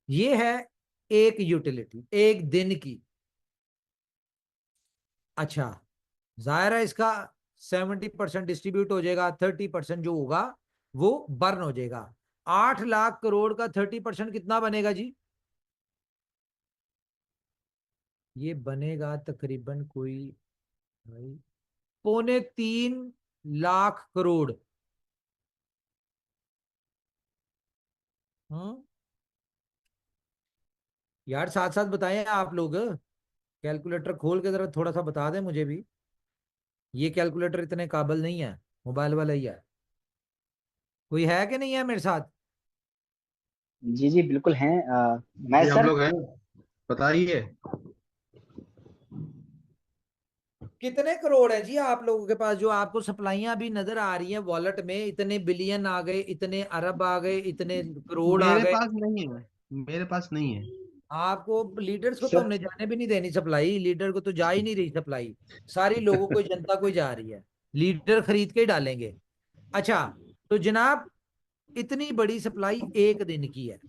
ये है एक यूटिलिटी एक दिन की। अच्छा, जाहिर है इसका 70% डिस्ट्रीब्यूट हो जाएगा, 30% जो होगा वो बर्न हो जाएगा। 8 लाख करोड़ का 30% कितना बनेगा जी? ये बनेगा तकरीबन कोई भाई 3.25 लाख करोड़। हम्म, यार साथ साथ बताएं आप लोग, कैलकुलेटर खोल के जरा थोड़ा सा बता दें मुझे भी। ये कैलकुलेटर इतने काबिल नहीं है, मोबाइल वाला ही है। कोई है कि नहीं है मेरे साथ? जी जी बिल्कुल हैं। मैं जी हम सर। लोग हैं, बताइए। कितने करोड़ है जी आप लोगों के पास, जो आपको सप्लाइयां भी नजर आ रही हैं वॉलेट में? इतने बिलियन आ गए, इतने अरब आ गए, इतने करोड़ आ मेरे गए। पास नहीं है, मेरे पास नहीं है। आपको लीडर्स को तो सर हमने जाने भी नहीं देनी सप्लाई, लीडर को तो जा ही नहीं रही सप्लाई। सारी लोगों को, जनता को ही जा रही है। लीडर खरीद के ही डालेंगे। अच्छा, तो जनाब इतनी बड़ी सप्लाई एक दिन की है।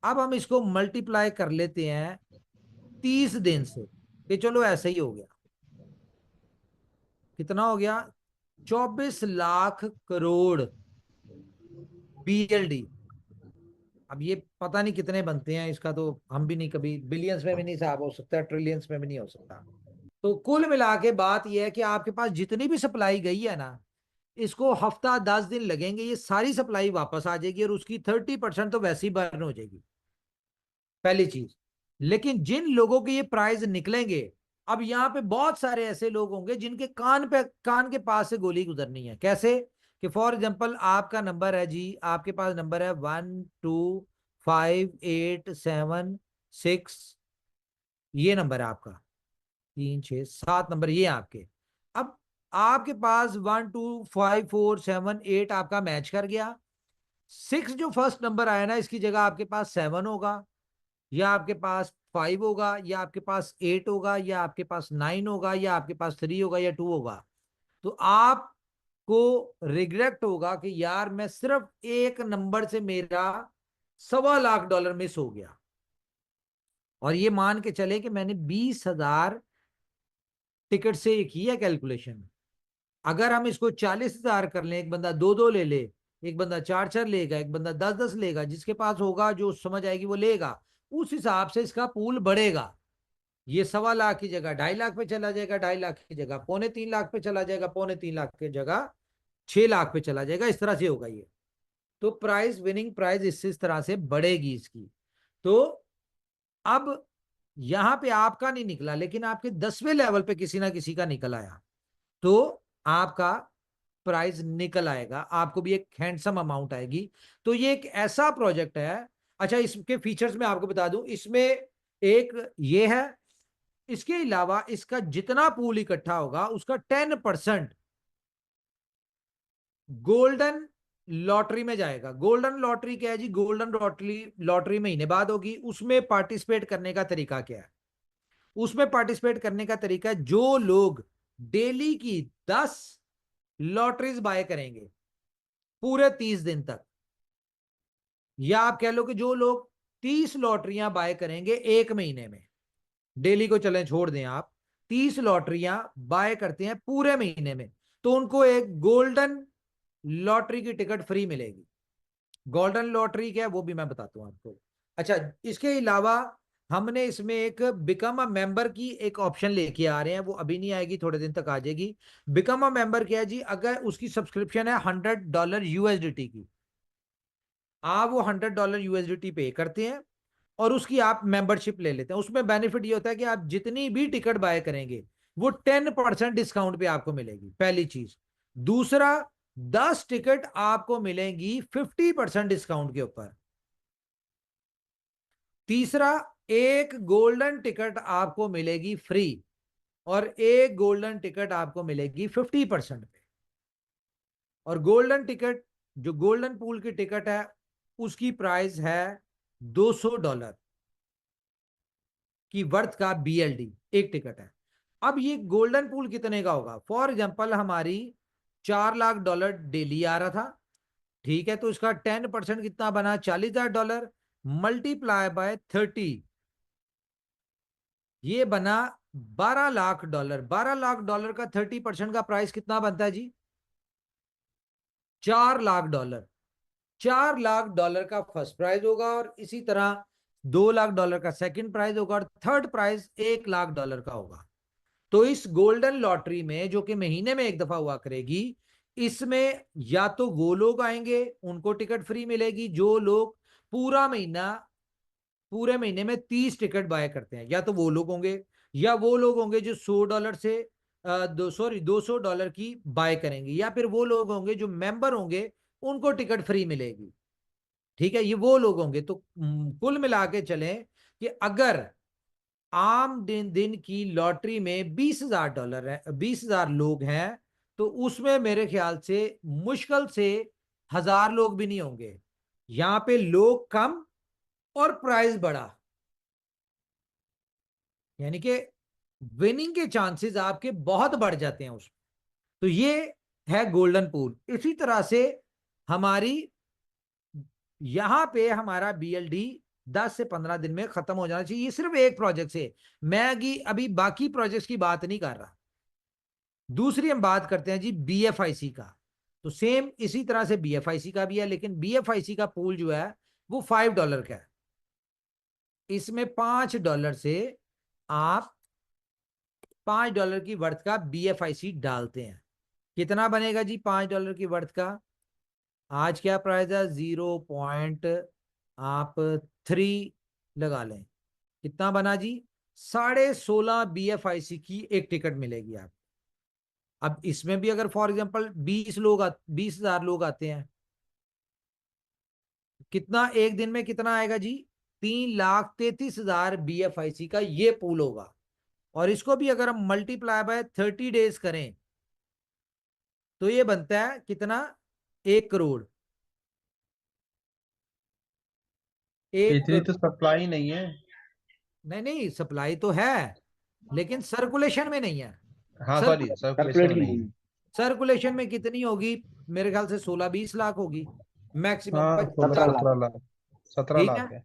अब हम इसको मल्टीप्लाई कर लेते हैं 30 दिन से, कि चलो ऐसे ही हो गया। कितना हो गया? 24 लाख करोड़ BLD। अब ये पता नहीं कितने बनते हैं, इसका तो हम भी नहीं, कभी बिलियंस में भी नहीं हिसाब हो सकता, ट्रिलियंस में भी नहीं हो सकता। तो कुल मिला के बात यह है कि आपके पास जितनी भी सप्लाई गई है ना, इसको हफ्ता 10 दिन लगेंगे, ये सारी सप्लाई वापस आ जाएगी, और उसकी 30% तो वैसे ही बर्न हो जाएगी, पहली चीज। लेकिन जिन लोगों के ये प्राइस निकलेंगे, अब यहां पे बहुत सारे ऐसे लोग होंगे जिनके कान के पास से गोली गुजरनी है। कैसे? कि फॉर एग्जाम्पल आपका नंबर है जी, आपके पास नंबर है 12587 6, ये नंबर है आपका, 3 6 7 नंबर ये आपके। अब आपके पास 12547 8 आपका मैच कर गया। 6 जो फर्स्ट नंबर आया ना, इसकी जगह आपके पास 7 होगा, या आपके पास 5 होगा, या आपके पास 8 होगा, या आपके पास 9 होगा, या आपके पास 3 होगा, या 2 होगा। तो आपको रिग्रेट होगा कि यार मैं सिर्फ एक नंबर से मेरा $1.25 लाख मिस हो गया। और ये मान के चले कि मैंने 20,000 टिकट से की है कैलकुलेशन। अगर हम इसको 40,000 कर लें, एक बंदा दो दो ले ले, एक बंदा चार चार लेगा, एक बंदा 10 10 लेगा, जिसके पास होगा जो समझ आएगी वो लेगा, उस हिसाब से इसका पूल बढ़ेगा। ये 1.25 लाख की जगह 2.5 लाख पे चला जाएगा, 2.5 लाख की जगह 3.25 लाख पे चला जाएगा, 3.25 लाख की जगह 6 लाख पे चला जाएगा। इस तरह से होगा ये। तो प्राइस, विनिंग प्राइस इस तरह से बढ़ेगी इसकी। तो अब यहां पे आपका नहीं निकला, लेकिन आपके 10वें लेवल पे किसी ना किसी का निकल आया, तो आपका प्राइस निकल आएगा, आपको भी एक हैंडसम अमाउंट आएगी। तो ये एक ऐसा प्रोजेक्ट है। अच्छा, इसके फीचर्स में आपको बता दूं, इसमें एक ये है, इसके अलावा इसका जितना पूल इकट्ठा होगा उसका 10% गोल्डन लॉटरी में जाएगा। गोल्डन लॉटरी क्या है जी? गोल्डन लॉटरी, लॉटरी महीने बाद होगी। उसमें पार्टिसिपेट करने का तरीका क्या है? उसमें पार्टिसिपेट करने का तरीका है, जो लोग डेली की 10 लॉटरीज बाय करेंगे पूरे 30 दिन तक, या आप कह लो कि जो लोग 30 लॉटरियां बाय करेंगे एक महीने में, डेली को चलें छोड़ दें आप, 30 लॉटरियां बाय करते हैं पूरे महीने में, तो उनको एक गोल्डन लॉटरी की टिकट फ्री मिलेगी। गोल्डन लॉटरी क्या है वो भी मैं बताता हूं आपको। अच्छा, इसके अलावा हमने इसमें एक बिकम अ मेंबर की एक ऑप्शन लेके आ रहे हैं, वो अभी नहीं आएगी, थोड़े दिन तक आ जाएगी। बिकम अ मेंबर क्या है जी? अगर उसकी सब्सक्रिप्शन है $100 की, आप वो $100 पे करते हैं और उसकी आप मेंबरशिप ले लेते हैं। उसमें बेनिफिट ये होता है कि आप जितनी भी टिकट बाय करेंगे वो 10% डिस्काउंट पे आपको मिलेगी, पहली चीज। दूसरा, 10 टिकट आपको मिलेंगी 50% डिस्काउंट के ऊपर। तीसरा, एक गोल्डन टिकट आपको मिलेगी फ्री, और एक गोल्डन टिकट आपको मिलेगी 50% पे। और गोल्डन टिकट, जो गोल्डन पूल की टिकट है, उसकी प्राइस है $200 की वर्थ का BLD एक टिकट है। अब ये गोल्डन पूल कितने का होगा? फॉर एग्जाम्पल हमारी $4 लाख डेली आ रहा था, ठीक है, तो इसका 10% कितना बना? $40,000 मल्टीप्लाई बाय 30, ये बना $12 लाख। $12 लाख का 30% का प्राइस कितना बनता है जी? $4 लाख। $4 लाख का फर्स्ट प्राइज होगा, और इसी तरह $2 लाख का सेकंड प्राइज होगा, और थर्ड प्राइज $1 लाख का होगा। तो इस गोल्डन लॉटरी में, जो कि महीने में एक दफा हुआ करेगी, इसमें या तो वो लोग आएंगे उनको टिकट फ्री मिलेगी जो लोग पूरा महीना, पूरे महीने में 30 टिकट बाय करते हैं, या तो वो लोग होंगे, या वो लोग होंगे जो $100 से $200 की बाय करेंगे, या फिर वो लोग होंगे जो मेंबर होंगे उनको टिकट फ्री मिलेगी। ठीक है, ये वो लोग होंगे। तो कुल मिला के चलें कि अगर आम दिन दिन की लॉटरी में $20,000 है, 20,000 लोग हैं, तो उसमें मेरे ख्याल से मुश्किल से 1,000 लोग भी नहीं होंगे। यहां पे लोग कम और प्राइस बड़ा, यानी कि विनिंग के चांसेस आपके बहुत बढ़ जाते हैं उसमें। तो ये है गोल्डन पूल। इसी तरह से हमारी यहां पे हमारा बीएलडी 10 से 15 दिन में खत्म हो जाना चाहिए। ये सिर्फ एक प्रोजेक्ट से, मैं अभी बाकी प्रोजेक्ट्स की बात नहीं कर रहा। दूसरी हम बात करते हैं जी बीएफआईसी का। तो सेम इसी तरह से बीएफआईसी का भी है, लेकिन बीएफआईसी का पूल जो है वो $5 का है। इसमें $5 से आप $5 की वर्थ का बीएफआईसी डालते हैं। कितना बनेगा जी $5 की वर्थ का? आज क्या प्राइस है? 0. आप 3 लगा लें, कितना बना जी? 16.5 बीएफआईसी की एक टिकट मिलेगी आप। अब इसमें भी अगर फॉर एग्जांपल 20,000 लोग आते हैं, कितना एक दिन में कितना आएगा जी? 3,33,000 बीएफआईसी का ये पूल होगा। और इसको भी अगर हम मल्टीप्लाई बाय 30 डेज करें तो ये बनता है कितना? 1 करोड़। इतनी तो सप्लाई नहीं है। नहीं नहीं, सप्लाई तो है, लेकिन सर्कुलेशन में नहीं है। हाँ सॉरी, सर्कुलेशन सर्कुलेट में की नहीं नहीं है। है। सर्कुलेशन में कितनी होगी? मेरे ख्याल से 16-20 लाख होगी मैक्सिमम, हाँ 17 16 50 लाख। लाख 17 लाख, 17 ठीक है, लाख है।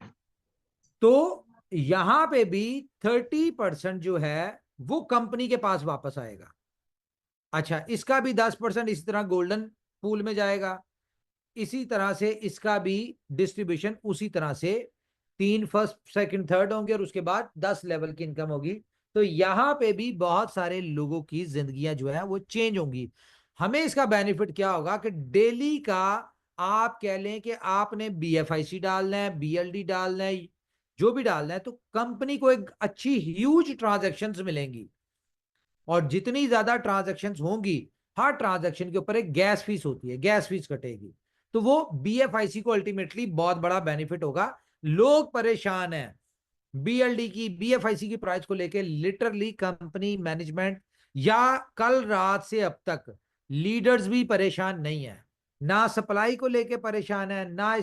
तो यहां पे भी 30% जो है वो कंपनी के पास वापस आएगा। अच्छा, इसका भी 10% इसी तरह गोल्डन पूल में जाएगा। इसी तरह से इसका भी डिस्ट्रीब्यूशन उसी तरह से 3 फर्स्ट सेकंड थर्ड होंगे और उसके बाद 10 लेवल की इनकम होगी। तो यहां पे भी बहुत सारे लोगों की जिंदगियां जो है वो चेंज होंगी। हमें इसका बेनिफिट क्या होगा कि डेली का आप कह लें कि आपने बीएफआईसी डालना है, बीएलडी डालना है, जो भी डालना है, तो कंपनी को एक अच्छी ह्यूज ट्रांजैक्शंस मिलेंगी। और जितनी ज्यादा ट्रांजैक्शंस होंगी, हर ट्रांजैक्शन के ऊपर एक गैस फीस होती है, गैस फीस कटेगी। तो वो बीएफआईसी को अल्टीमेटली बहुत बड़ा बेनिफिट होगा। लोग परेशान हैं बीएलडी की, बीएफआईसी की प्राइस को लेके। लिटरली कंपनी मैनेजमेंट या कल रात से अब तक लीडर्स भी परेशान नहीं है, ना सप्लाई को लेके परेशान है, ना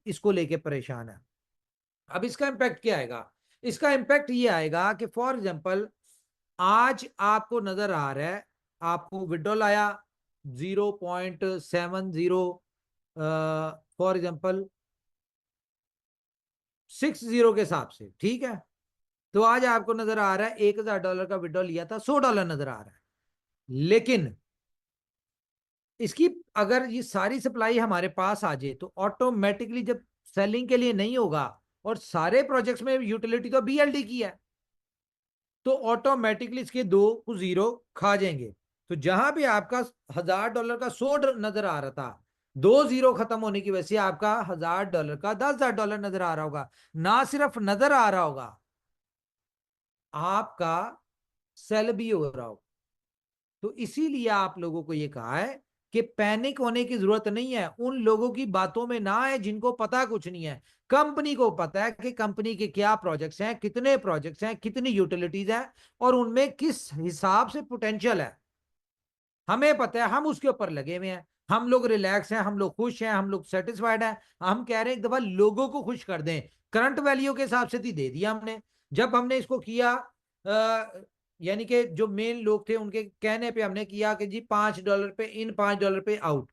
इसको लेके परेशान है। अब इसका इंपैक्ट क्या आएगा? इसका इंपैक्ट ये आएगा कि फॉर एग्जांपल आज आपको नजर आ रहा है, आपको विड्रॉल आया 0.70, फॉर एग्जांपल 60 के हिसाब से, ठीक है। तो आज आपको नजर आ रहा है $1,000 का विड्रॉल लिया था, $100 नजर आ रहा है। लेकिन इसकी अगर ये सारी सप्लाई हमारे पास आ जाए तो ऑटोमेटिकली जब सेलिंग के लिए नहीं होगा, और सारे प्रोजेक्ट्स में यूटिलिटी तो बीएलडी की है, तो ऑटोमेटिकली इसके 2 को 0 खा जाएंगे। तो जहां भी आपका $1,000 का 100 नजर आ रहा था, 2 0 खत्म होने की वजह से आपका $1,000 का $10,000 नजर आ रहा होगा। ना सिर्फ नजर आ रहा होगा, आपका सेल भी हो रहा होगा। तो इसीलिए आप लोगों को यह कहा है कि पैनिक होने की जरूरत नहीं है। उन लोगों की बातों में ना है जिनको पता कुछ नहीं है। कंपनी को पता है कि कंपनी के क्या प्रोजेक्ट्स हैं, कितने प्रोजेक्ट्स हैं, कितनी यूटिलिटीज हैं, और उनमें किस हिसाब से पोटेंशियल है। हमें पता है, हम उसके ऊपर लगे हुए हैं। हम लोग रिलैक्स हैं, हम लोग खुश हैं, हम लोग सेटिस्फाइड हैं। हम कह रहे हैं एक दफा लोगों को खुश कर दें। करंट वैल्यू के हिसाब से दे दिया हमने। जब हमने इसको किया, यानी कि जो मेन लोग थे उनके कहने पे हमने किया कि जी $5 पे इन, $5 पे आउट,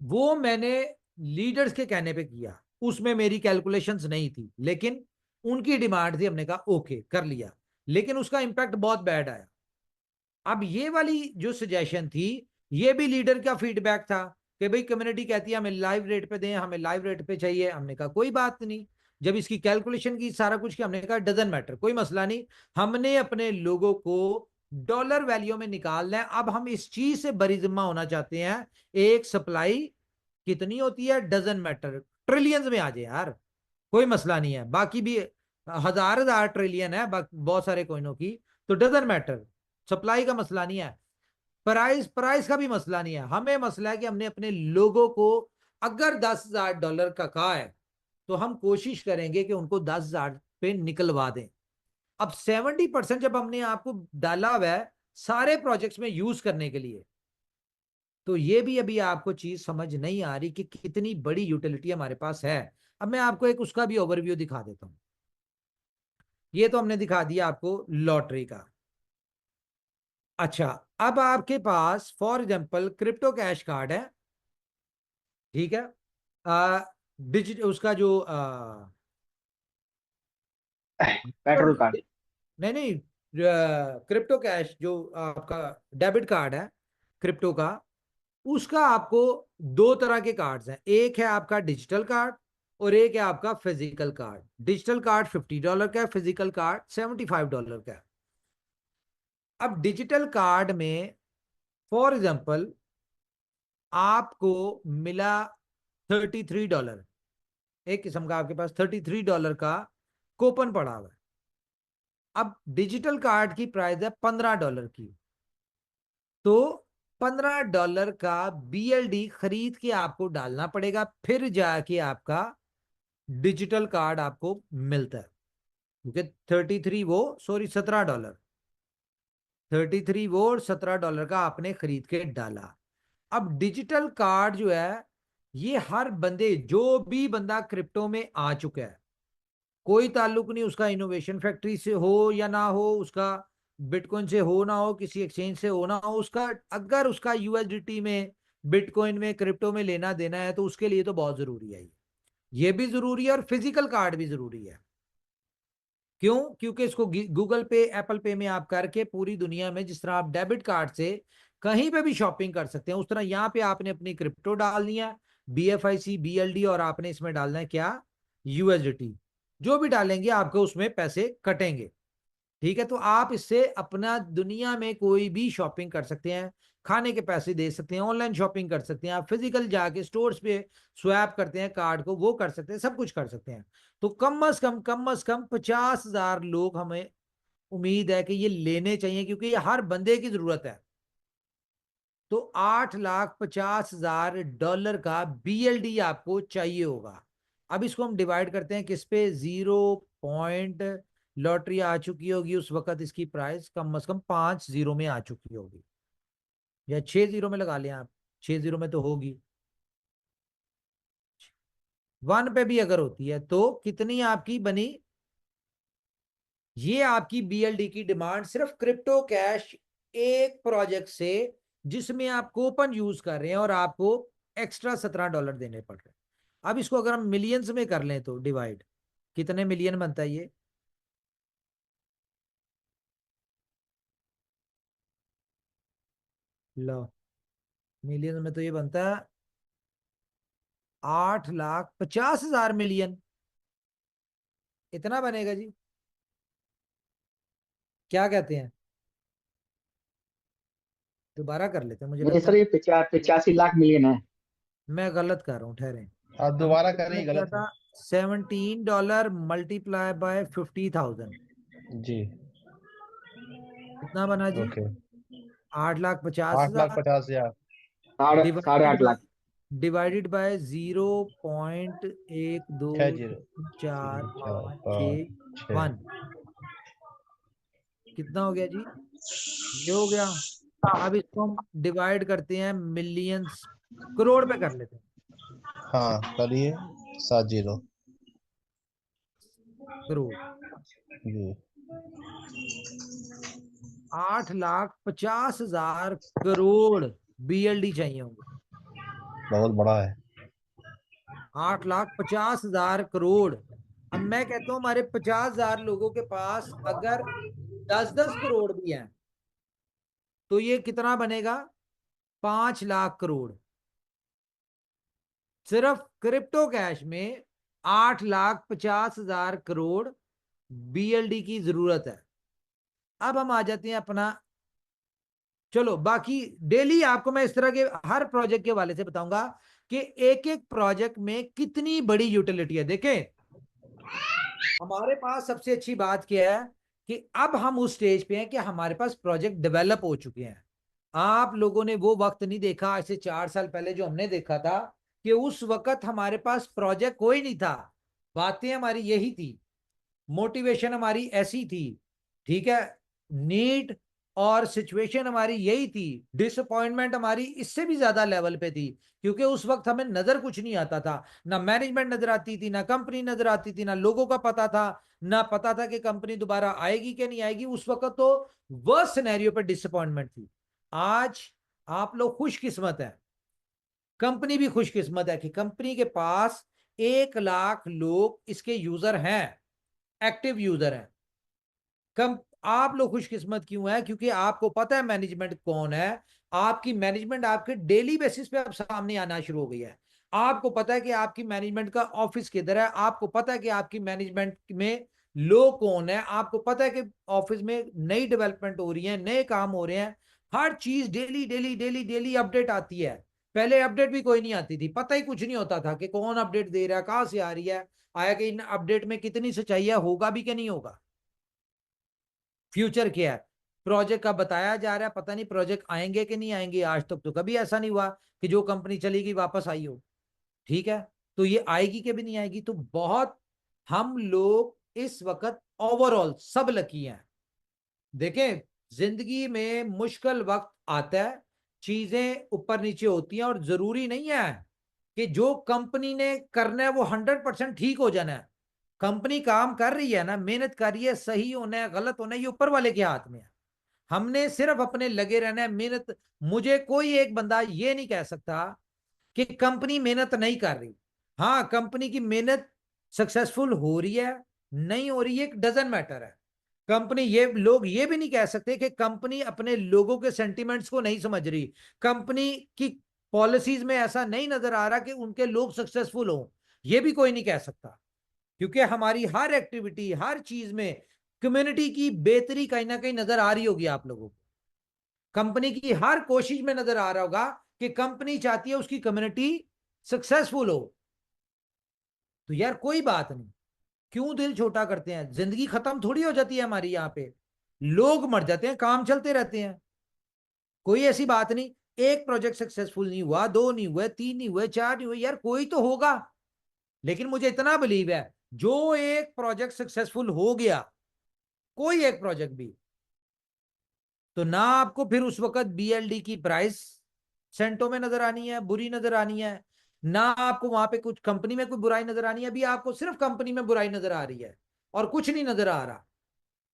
वो मैंने लीडर्स के कहने पे किया। उसमें मेरी कैलकुलेशंस नहीं थी, लेकिन उनकी डिमांड थी, हमने कहा ओके कर लिया। लेकिन उसका इंपैक्ट बहुत बैड आया। अब ये वाली जो सजेशन थी, ये भी लीडर का फीडबैक था कि भाई कम्युनिटी कहती है हमें लाइव रेट पे दें, हमें लाइव रेट पे चाहिए। हमने कहा कोई बात नहीं। जब इसकी कैलकुलेशन की सारा कुछ किया, हमने कहा डजंट मैटर, कोई मसला नहीं। हमने अपने लोगों को डॉलर वैल्यू में निकालना है। अब हम इस चीज से बरी जिम्मा होना चाहते हैं। एक सप्लाई कितनी होती है डजंट मैटर, ट्रिलियंस में आ जाए यार, कोई मसला नहीं है। बाकी भी हजार हजार ट्रिलियन है बहुत सारे कोइनों की, तो डजंट मैटर। सप्लाई का मसला नहीं है, प्राइस का भी मसला नहीं है। हमें मसला है कि हमने अपने लोगों को, अगर $10,000 का कहा है तो हम कोशिश करेंगे कि उनको 10,000 पे निकलवा दें। अब 70% जब हमने आपको डाला हुआ है सारे प्रोजेक्ट्स में यूज करने के लिए, तो ये भी अभी आपको चीज समझ नहीं आ रही कि कितनी बड़ी यूटिलिटी हमारे पास है। अब मैं आपको एक उसका भी ओवरव्यू दिखा देता हूं। ये तो हमने दिखा दिया आपको लॉटरी का। अच्छा, अब आपके पास for example crypto cash card है, ठीक है, डिजिट उसका जो पेट्रोल कार्ड। नहीं नहीं, क्रिप्टो कैश जो आपका डेबिट कार्ड है क्रिप्टो का, उसका आपको दो तरह के कार्ड्स हैं। एक है आपका डिजिटल कार्ड और एक है आपका फिजिकल कार्ड। डिजिटल कार्ड $50 का है, फिजिकल कार्ड $75 का है। अब डिजिटल कार्ड में फॉर एग्जांपल आपको मिला $33, एक किस्म का आपके पास $33 का कूपन पड़ा हुआ है। अब डिजिटल कार्ड की प्राइस है $15 की, तो $15 का BLD खरीद के आपको डालना पड़ेगा, फिर जाके आपका डिजिटल कार्ड आपको मिलता है। क्योंकि 33 वो सॉरी $17, 33 वो और $17 का आपने खरीद के डाला। अब डिजिटल कार्ड जो है ये हर बंदे, जो भी बंदा क्रिप्टो में आ चुका है, कोई ताल्लुक नहीं उसका इनोवेशन फैक्ट्री से हो या ना हो, उसका बिटकॉइन से हो ना हो, किसी एक्सचेंज से हो ना हो, उसका अगर उसका USDT में, बिटकॉइन में, क्रिप्टो में लेना देना है तो उसके लिए तो बहुत जरूरी है। ये भी जरूरी है और फिजिकल कार्ड भी जरूरी है। क्यों? क्योंकि इसको गूगल पे, एप्पल पे में आप करके पूरी दुनिया में जिस तरह आप डेबिट कार्ड से कहीं पे भी शॉपिंग कर सकते हैं, उस तरह यहाँ पे आपने अपनी क्रिप्टो डालनी है, BFIC BLD, और आपने इसमें डालना है क्या, USDT। जो भी डालेंगे आपको उसमें पैसे कटेंगे, ठीक है। तो आप इससे अपना दुनिया में कोई भी शॉपिंग कर सकते हैं, खाने के पैसे दे सकते हैं, ऑनलाइन शॉपिंग कर सकते हैं, आप फिजिकल जाके स्टोर्स पे स्वैप करते हैं कार्ड को, वो कर सकते हैं, सब कुछ कर सकते हैं। तो कम से कम 50,000 लोग हमें उम्मीद है कि ये लेने चाहिए, क्योंकि ये हर बंदे की जरूरत है। तो $8,50,000 का BLD आपको चाहिए होगा। अब इसको हम डिवाइड करते हैं किस पे, 0 लॉटरी आ चुकी होगी उस वक्त, इसकी प्राइस कम से कम 5 जीरो में आ चुकी होगी, या 6 जीरो में लगा लें आप, 6 जीरो में तो होगी। 1 पे भी अगर होती है तो कितनी आपकी बनी, ये आपकी BLD की डिमांड सिर्फ क्रिप्टो कैश एक प्रोजेक्ट से, जिसमें आप कूपन यूज कर रहे हैं और आपको एक्स्ट्रा $17 देने पड़ रहे हैं। अब इसको अगर हम मिलियंस में कर लें तो डिवाइड, कितने मिलियन बनता है ये, लो, मिलियन में तो ये बनता है 8,50,000 मिलियन, इतना बनेगा जी। क्या कहते हैं, दोबारा कर लेते हैं, मुझे नहीं लगता सर, है ये 85 लाख मिलियन है। मैं गलत कर रहा हूँ, ठहरे। आप हमने दोबारा कितने करें, किया गलत है। था, $17 मल्टीप्लाई बाय 50,000, जी। कितना बना जी, ओके। 8,50,000 8.5 लाख। Divided by 0.1 2 60 4 4 5 6 5 6। 1, कितना हो गया जी, ये हो गया। अब इसको हम डिवाइड करते हैं मिलियंस, करोड़ पे कर लेते हैं। हाँ करिए, 7 0। करोड़, जी। 8,50,000 करोड़ BLD चाहिए होंगे। बहुत बड़ा है। 8,50,000 करोड़। अब मैं कहता हूं हमारे 50,000 लोगों के पास अगर 10-10 करोड़ भी हैं तो ये कितना बनेगा, 5 लाख करोड़। सिर्फ क्रिप्टो कैश में 8,50,000 करोड़ BLD की जरूरत है। अब हम आ जाते हैं अपना, चलो बाकी डेली आपको मैं इस तरह के हर प्रोजेक्ट के हवाले से बताऊंगा कि एक एक प्रोजेक्ट में कितनी बड़ी यूटिलिटी है। देखें, हमारे पास सबसे अच्छी बात क्या है कि अब हम उस स्टेज पे हैं कि हमारे पास प्रोजेक्ट डेवलप हो चुके हैं। आप लोगों ने वो वक्त नहीं देखा ऐसे 4 साल पहले जो हमने देखा था कि उस वक्त हमारे पास प्रोजेक्ट कोई नहीं था, बातें हमारी यही थी, मोटिवेशन हमारी ऐसी थी, ठीक है, नीड और सिचुएशन हमारी यही थी, डिसअपॉइंटमेंट हमारी इससे भी ज्यादा लेवल पे थी, क्योंकि उस वक्त हमें नजर कुछ नहीं आता था, ना मैनेजमेंट नजर आती थी, ना कंपनी नजर आती थी, ना लोगों का पता था, ना पता था कि कंपनी दोबारा आएगी कि नहीं आएगी। उस वक्त तो वर्स्ट सिनेरियो पे डिसअपॉइंटमेंट थी। आज आप लोग खुशकिस्मत है, कंपनी भी खुशकिस्मत है कि कंपनी के पास 1 लाख लोग इसके यूजर हैं, एक्टिव यूजर हैं। कम आप लोग खुशकिस्मत क्यों है? क्योंकि आपको पता है मैनेजमेंट कौन है, आपकी मैनेजमेंट आपके डेली बेसिस पे अब सामने आना शुरू हो गई है। आपको पता है कि आपकी मैनेजमेंट का ऑफिस किधर है, आपको पता है कि आपकी मैनेजमेंट में लोग कौन है, आपको पता है कि ऑफिस में नई डेवलपमेंट हो रही है, नए काम हो रहे हैं, हर चीज daily daily daily daily update आती है। पहले अपडेट भी कोई नहीं आती थी, पता ही कुछ नहीं होता था कि कौन अपडेट दे रहा है, कहां से आ रही है, आया कि इन अपडेट में कितनी सच्चाई है, होगा भी कि नहीं होगा, फ्यूचर क्या है, प्रोजेक्ट का बताया जा रहा है, पता नहीं प्रोजेक्ट आएंगे कि नहीं आएंगे। आज तक तो कभी ऐसा नहीं हुआ कि जो कंपनी चली गई वापस आई हो, ठीक है, तो ये आएगी कि भी नहीं आएगी। तो बहुत हम लोग इस वक्त ओवरऑल सब लकी हैं। देखें, जिंदगी में मुश्किल वक्त आता है, चीजें ऊपर नीचे होती हैं, और जरूरी नहीं है कि जो कंपनी ने करना है वो 100% ठीक हो जाना है। कंपनी काम कर रही है ना, मेहनत कर रही है, सही होना है गलत होना है ये ऊपर वाले के हाथ में है। हमने सिर्फ अपने लगे रहना है, मेहनत। मुझे कोई एक बंदा ये नहीं कह सकता कि कंपनी मेहनत नहीं कर रही। हाँ, कंपनी की मेहनत सक्सेसफुल हो रही है नहीं हो रही है डजंट मैटर है। कंपनी, ये लोग ये भी नहीं कह सकते कि कंपनी अपने लोगों के सेंटिमेंट्स को नहीं समझ रही, कंपनी की पॉलिसीज में ऐसा नहीं नजर आ रहा कि उनके लोग सक्सेसफुल हो, ये भी कोई नहीं कह सकता। क्योंकि हमारी हर एक्टिविटी, हर चीज में कम्युनिटी की बेहतरी कहीं ना कहीं नजर आ रही होगी आप लोगों को। कंपनी की हर कोशिश में नजर आ रहा होगा कि कंपनी चाहती है उसकी कम्युनिटी सक्सेसफुल हो। तो यार कोई बात नहीं, क्यों दिल छोटा करते हैं? जिंदगी खत्म थोड़ी हो जाती है हमारी, यहाँ पे लोग मर जाते हैं, काम चलते रहते हैं, कोई ऐसी बात नहीं। एक प्रोजेक्ट सक्सेसफुल नहीं हुआ, 2 नहीं हुए, 3 नहीं हुए, 4 नहीं हुए, यार कोई तो होगा। लेकिन मुझे इतना बिलीव है, जो एक प्रोजेक्ट सक्सेसफुल हो गया, कोई एक प्रोजेक्ट भी, तो ना आपको फिर उस वक्त बीएलडी की प्राइस सेंटों में नजर आनी है, बुरी नजर आनी है, ना आपको वहां पे कुछ कंपनी में कोई बुराई नजर आनी है। अभी आपको सिर्फ कंपनी में बुराई नजर आ रही है और कुछ नहीं नजर आ रहा।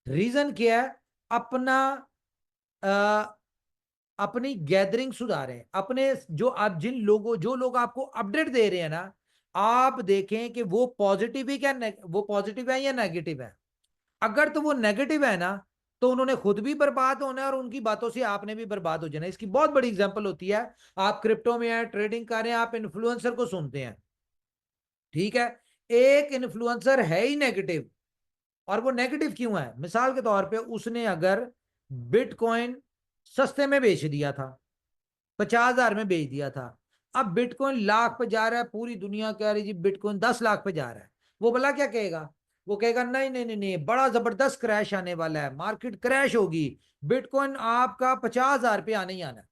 रीजन क्या है? अपना आ, अपनी गैदरिंग सुधारें, अपने जो आप जिन लोगों, जो लोग आपको अपडेट दे रहे हैं ना, आप देखें कि वो पॉजिटिव ही क्या, वो पॉजिटिव है या नेगेटिव है। अगर तो वो नेगेटिव है ना, तो उन्होंने खुद भी बर्बाद होना है और उनकी बातों से आपने भी बर्बाद हो जाना है। इसकी बहुत बड़ी एग्जांपल होती है, आप क्रिप्टो में है, ट्रेडिंग कर रहे हैं, आप इन्फ्लुएंसर को सुनते हैं, ठीक है, एक इन्फ्लुएंसर है ही नेगेटिव। और वो नेगेटिव क्यों है? मिसाल के तौर पे उसने अगर बिटकॉइन सस्ते में बेच दिया था, 50,000 में बेच दिया था, अब बिटकॉइन लाख पे जा रहा है, पूरी दुनिया कह रही जी बिटकॉइन 10 लाख पे जा रहा है, वो भला क्या कहेगा? वो कहेगा नहीं नहीं नहीं नहीं, बड़ा जबरदस्त क्रैश आने वाला है, मार्केट क्रैश होगी, बिटकॉइन आपका 50,000 पे आने ही आना है।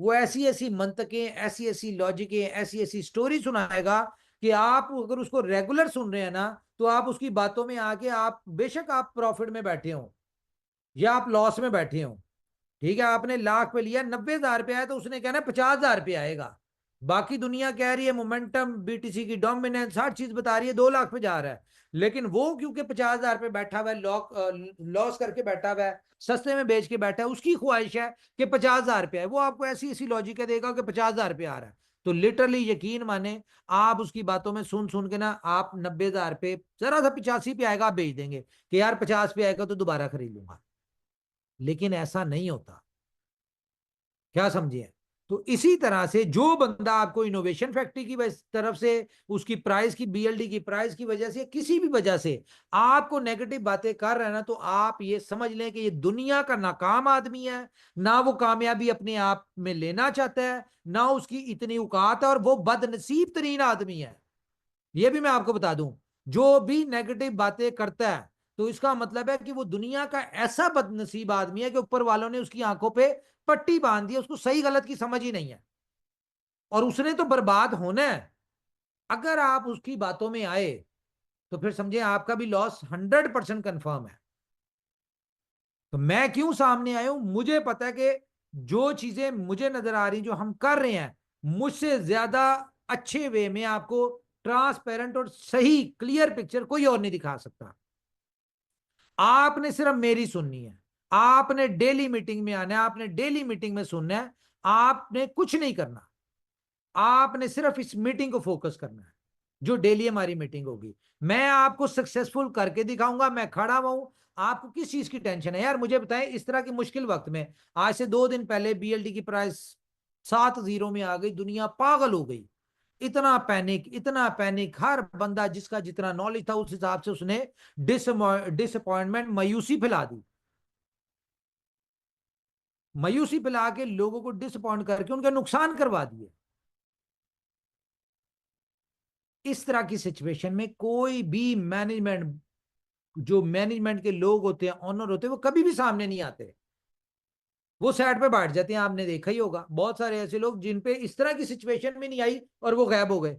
वो ऐसी ऐसी मंतकें, ऐसी ऐसी लॉजिकें, ऐसी ऐसी स्टोरी सुनाएगा कि आप अगर उसको रेगुलर सुन रहे हैं ना, तो आप उसकी बातों में आके, आप बेशक आप प्रॉफिट में बैठे हो या आप लॉस में बैठे हो, ठीक है, आपने लाख पे लिया, 90,000 पे आया, तो उसने कहना 50,000 पे आएगा। बाकी दुनिया कह रही है मोमेंटम, बीटीसी की डोमिनेंस, हर चीज बता रही है 2 लाख पे जा रहा है, लेकिन वो क्योंकि 50,000 पे बैठा हुआ है, लॉस करके बैठा हुआ है, सस्ते में बेच के बैठा है, उसकी ख्वाहिश है कि 50,000 पे आए, वो आपको ऐसी ऐसी लॉजिक देगा कि 50,000 पे आ रहा है। तो लिटरली यकीन माने, आप उसकी बातों में सुन सुन के ना, आप 90,000 पे, जरा सा 85 पे आएगा, आप बेच देंगे कि यार 50 पे आएगा तो दोबारा खरीद लूंगा। लेकिन ऐसा नहीं होता, क्या समझिए? तो इसी तरह से जो बंदा आपको इनोवेशन फैक्ट्री की तरफ से, उसकी प्राइस की, बीएलडी की प्राइस की वजह से, किसी भी वजह से आपको नेगेटिव बातें कर रहा है ना, तो आप ये समझ लें कि ये दुनिया का नाकाम आदमी है, ना वो कामयाबी अपने आप में लेना चाहता है, ना उसकी इतनी औकात है, और वो बदनसीब तरीन आदमी है। ये भी मैं आपको बता दूं, जो भी नेगेटिव बातें करता है, तो इसका मतलब है कि वो दुनिया का ऐसा बदनसीब आदमी है कि ऊपर वालों ने उसकी आंखों पे पट्टी बांध दी, उसको सही गलत की समझ ही नहीं है, और उसने तो बर्बाद होना है। अगर आप उसकी बातों में आए तो फिर समझे आपका भी लॉस 100% कंफर्म है। तो मैं क्यों सामने आया हूं, मुझे पता है कि जो चीजें मुझे नजर आ रही जो हम कर रहे हैं, मुझसे ज्यादा अच्छे वे में आपको ट्रांसपेरेंट और सही क्लियर पिक्चर कोई और नहीं दिखा सकता। आपने सिर्फ मेरी सुननी है, आपने डेली मीटिंग में आना है, आपने डेली मीटिंग में सुनना है, आपने कुछ नहीं करना, आपने सिर्फ इस मीटिंग को फोकस करना है जो डेली हमारी मीटिंग होगी। मैं आपको सक्सेसफुल करके दिखाऊंगा, मैं खड़ा हुआ हूं। आपको किस चीज की टेंशन है यार, मुझे बताएं। इस तरह की मुश्किल वक्त में, आज से 2 दिन पहले बीएलडी की प्राइस 7 जीरो में आ गई, दुनिया पागल हो गई। इतना पैनिक, इतना पैनिक, हर बंदा जिसका जितना नॉलेज था उस हिसाब से उसने डिसअपॉइंटमेंट, मायूसी फैला दी। मायूसी फैला के लोगों को डिसअपॉइंट करके उनका नुकसान करवा दिए। इस तरह की सिचुएशन में कोई भी मैनेजमेंट, जो मैनेजमेंट के लोग होते हैं, ऑनर होते हैं, वो कभी भी सामने नहीं आते, वो साइड पे बैठ जाते हैं। आपने देखा ही होगा बहुत सारे ऐसे लोग जिन पे इस तरह की सिचुएशन में नहीं आई और वो गायब हो गए,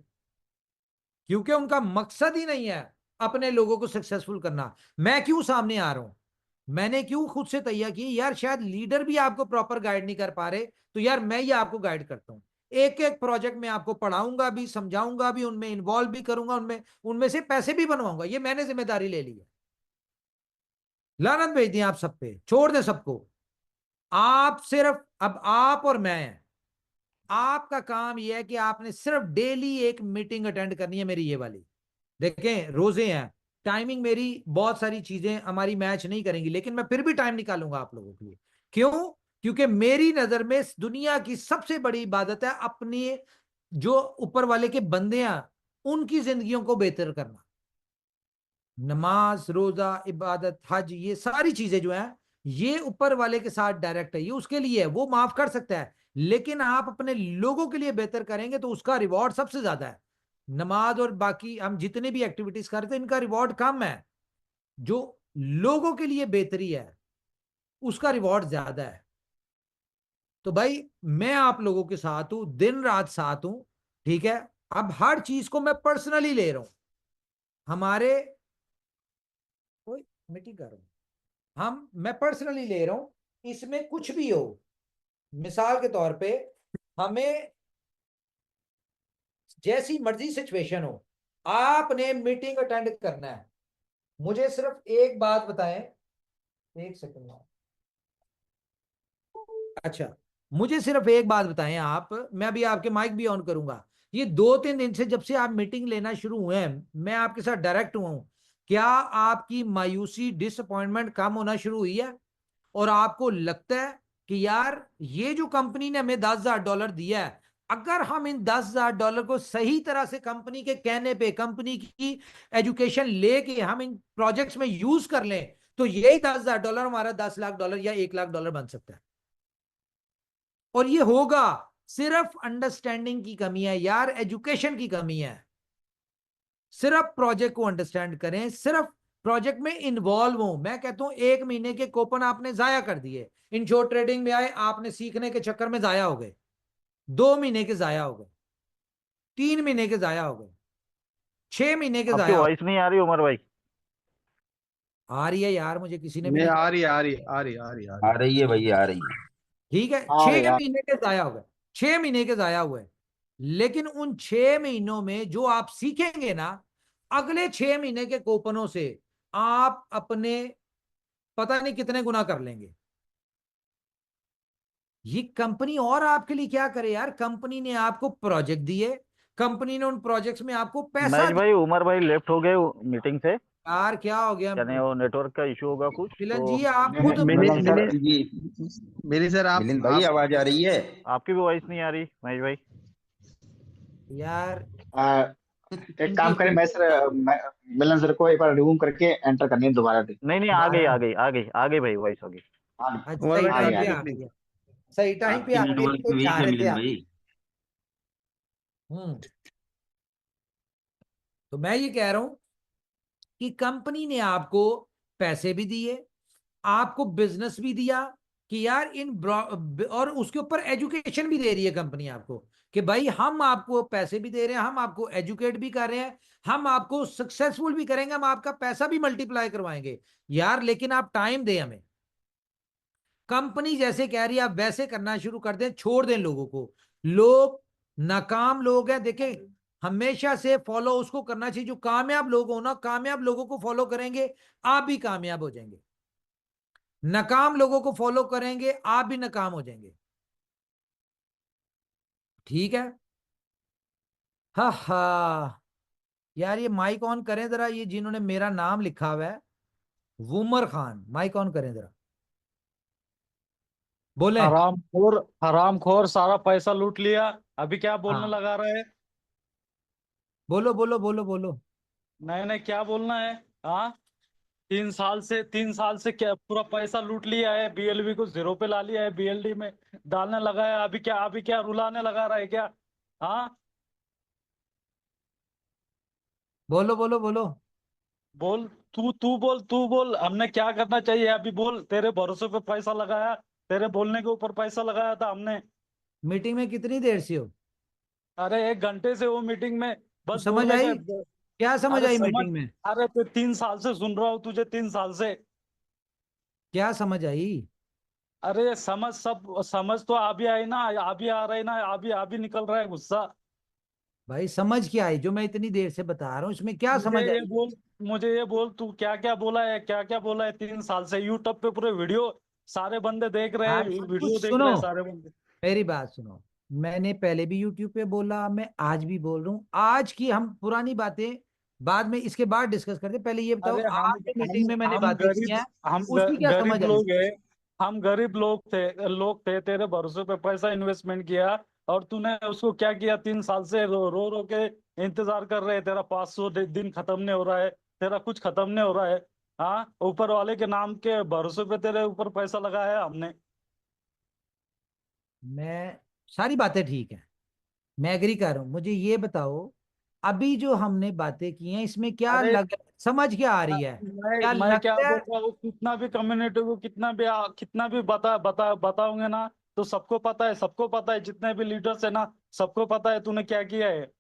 क्योंकि उनका मकसद ही नहीं है अपने लोगों को सक्सेसफुल करना। मैं क्यों सामने आ रहा हूं, मैंने क्यों खुद से तैयार की यार, शायद लीडर भी आपको प्रॉपर गाइड नहीं कर पा रहे, तो यार मैं ही आपको गाइड करता हूं। एक एक प्रोजेक्ट में आपको पढ़ाऊंगा भी, समझाऊंगा भी, उनमें इन्वॉल्व भी करूंगा, उनमें उनमें से पैसे भी बनवाऊंगा। ये मैंने जिम्मेदारी ले ली है। लानत भेज दी आप सब पे, छोड़ दे सबको। आप सिर्फ, अब आप और मैं हैं, आपका काम यह है कि आपने सिर्फ डेली एक मीटिंग अटेंड करनी है मेरी, ये वाली। देखें रोजे हैं, टाइमिंग मेरी बहुत सारी चीजें हमारी मैच नहीं करेंगी, लेकिन मैं फिर भी टाइम निकालूंगा आप लोगों के लिए। क्यों? क्योंकि मेरी नजर में दुनिया की सबसे बड़ी इबादत है अपनी, जो ऊपर वाले के बंदे हैं उनकी जिंदगियों को बेहतर करना। नमाज, रोजा, इबादत, हज, ये सारी चीजें जो हैं, ये ऊपर वाले के साथ डायरेक्ट है, ये उसके लिए है, वो माफ कर सकता है। लेकिन आप अपने लोगों के लिए बेहतर करेंगे तो उसका रिवॉर्ड सबसे ज्यादा है। नमाज और बाकी हम जितने भी एक्टिविटीज करते हैं, इनका रिवॉर्ड कम है। जो लोगों के लिए बेहतरी है उसका रिवॉर्ड ज्यादा है। तो भाई मैं आप लोगों के साथ हूं, दिन रात साथ हूं, ठीक है। अब हर चीज को मैं पर्सनली ले रहा हूं। हमारे कोई मीटिंग कर रहा हूं, मैं पर्सनली ले रहा हूं, इसमें कुछ भी हो। मिसाल के तौर पे हमें जैसी मर्जी सिचुएशन हो, आपने मीटिंग अटेंड करना है। मुझे सिर्फ एक बात बताएं, एक सेकंड। अच्छा, मुझे सिर्फ एक बात बताएं आप, मैं अभी आपके माइक भी ऑन करूंगा। ये 2-3 दिन से जब से आप मीटिंग लेना शुरू हुए हैं, मैं आपके साथ डायरेक्ट हुआ हूं, क्या आपकी मायूसी, डिसअपॉइंटमेंट कम होना शुरू हुई है? और आपको लगता है कि यार ये जो कंपनी ने हमें $10,000 दिया है, अगर हम इन $10,000 को सही तरह से कंपनी के कहने पे, कंपनी की एजुकेशन लेके हम इन प्रोजेक्ट्स में यूज कर लें, तो यही $10,000 हमारा $10 लाख या $1 लाख बन सकता है। और ये होगा, सिर्फ अंडरस्टैंडिंग की कमी है यार, एजुकेशन की कमी है। सिर्फ प्रोजेक्ट को अंडरस्टैंड करें, सिर्फ प्रोजेक्ट में इन्वॉल्व हो। मैं कहता हूं 1 महीने के कूपन आपने जाया कर दिए, इंश्योर ट्रेडिंग में आए, आपने सीखने के चक्कर में जाया हो गए, 2 महीने के जाया हो गए, 3 महीने के जाया हो गए, 6 महीने के आपकी जाया हो वॉइस नहीं आ रही उमर भाई। आ रही है यार, मुझे किसी ने भी नहीं नहीं। आ रही आ रही आ रही आ रही आ आ रही रही है भैया, आ रही है। ठीक है, हाँ 6 महीने के जाया हो गए, 6 महीने के जाया हुए। लेकिन उन 6 महीनों में जो आप सीखेंगे ना, अगले 6 महीने के कूपनों से आप अपने पता नहीं कितने गुना कर लेंगे। ये कंपनी और आपके लिए क्या करे यार, कंपनी ने आपको प्रोजेक्ट दिए, कंपनी ने उन प्रोजेक्ट्स में आपको पैसा महेश भाई, दिया। उमर भाई लेफ्ट हो गए मीटिंग से। यार क्या हो गया? यानी वो नेटवर्क का इशू होगा कुछ मिलन तो। जी आप खुद मिली मिलन सर, मिली जी, मिली सर मिलिंद भाई आप आवाज आ रही है? आपकी भी वॉइस नहीं आ रही महेश भाई। यार एक इनकी काम करें, मैं सर मिलन सर को एक बार रिमूव करके एंटर करनी है दोबारा से। नहीं नहीं, आ गई आ गई आ गई आ गई भाई, वॉइस हो गई। हाँ आज उमर सही भाई आ टाइम गया, आ पे कंटिन्यू गया। आ प्लीज। गई है, सही टाइम पे आपकी आ गई, नेटवर्क तो वीक जा है रहे थे मिलिंद आप। भाई। हम्म। तो मैं ये कह रहा हूं कि कंपनी ने आपको पैसे भी दिए, आपको बिजनेस भी दिया कि यार और उसके ऊपर एजुकेशन भी दे रही है कंपनी आपको कि भाई हम आपको पैसे भी दे रहे हैं, हम आपको एजुकेट भी कर रहे हैं, हम आपको सक्सेसफुल भी करेंगे, हम आपका पैसा भी मल्टीप्लाई करवाएंगे यार, लेकिन आप टाइम दें हमें। कंपनी जैसे कह रही है आप वैसे करना शुरू कर दें, छोड़ दें लोगों को। लोग नाकाम लोग हैं, देखें हमेशा से फॉलो उसको करना चाहिए जो कामयाब लोग हो ना, कामयाब लोगों को फॉलो करेंगे आप भी कामयाब हो जाएंगे, नाकाम लोगों को फॉलो करेंगे आप भी नाकाम हो जाएंगे। ठीक है। हा हा। यार ये माइक ऑन करें जरा, ये जिन्होंने मेरा नाम लिखा हुआ है वुमर खान, माइक ऑन करें जरा, बोले। हरामखोर, हरामखोर, सारा पैसा लूट लिया। अभी क्या बोलने हाँ लगा रहा है? बोलो बोलो बोलो बोलो। नहीं नहीं, क्या बोलना है? हाँ, 3 साल से क्या पूरा पैसा लूट लिया है, बीएलबी को जीरो पे ला लिया है, बीएलडी में डालने लगा है। अभी क्या रुलाने लगा रहा है क्या? हाँ, बोलो बोलो बोलो। बोल। तू बोल, हमने क्या करना चाहिए अभी? बोल, तेरे भरोसे पे पैसा लगाया, तेरे बोलने के ऊपर पैसा लगाया था हमने। मीटिंग में कितनी देर से हो? अरे 1 घंटे से वो मीटिंग में, बस समझ बोलने का। आई? क्या समझ अरे आई समझ, मीटिंग में? अरे तो 3 साल से सुन रहा हूँ तुझे, 3 साल से। क्या समझ आई? अरे समझ, सब समझ तो अभी आई ना, अभी आ रहा है ना, अभी निकल रहा है गुस्सा। भाई समझ क्या आई जो मैं इतनी देर से बता रहा हूँ, इसमें क्या मुझे समझ ये आई? बोल, मुझे ये बोल, तू क्या क्या बोला है, क्या क्या बोला है 3 साल से? यूट्यूब पे पूरे वीडियो, सारे बंदे देख रहे हैं, आप सब वीडियो कुछ देख रहे सुनो, हैं सारे बंदे। मेरी बात सुनो। मैंने पहले भी यूट्यूब पे बोला, मैं आज भी बोल रहा हूँ, आज की हम पुरानी बातें बाद में इसके बाद डिस्कस करते हैं। पहले ये बताओ अरे आज जो मीटिंग में मैंने हम बातें की गरीब, हैं उसकी क्या समझ गरीब आई? लोग हैं। हम गरीब लोग थे, तेरे भरोसे पे पैसा इन्वेस्टमेंट किया, और तूने उसको क्या किया? 3 साल से रो के इंतजार कर रहे हैं, तेरा 500 दिन खत्म नहीं हो रहा है, तेरा कुछ खत्म नहीं हो रहा है। हाँ, ऊपर वाले के नाम के भरोसे पे तेरे ऊपर पैसा लगाया है हमने। मैं सारी बातें ठीक है, मैं एग्री कर रहा हूं, मुझे ये बताओ अभी जो हमने बातें की हैं इसमें क्या अरे समझ क्या आ रही है? क्या मैं क्या लगता है? बोल रहा हूँ, कितना भी कम्युनिटी को, कितना भी बताओगे ना, तो सबको पता है, सबको पता है, जितने भी लीडर्स है ना, सबको पता है तूने क्या किया है।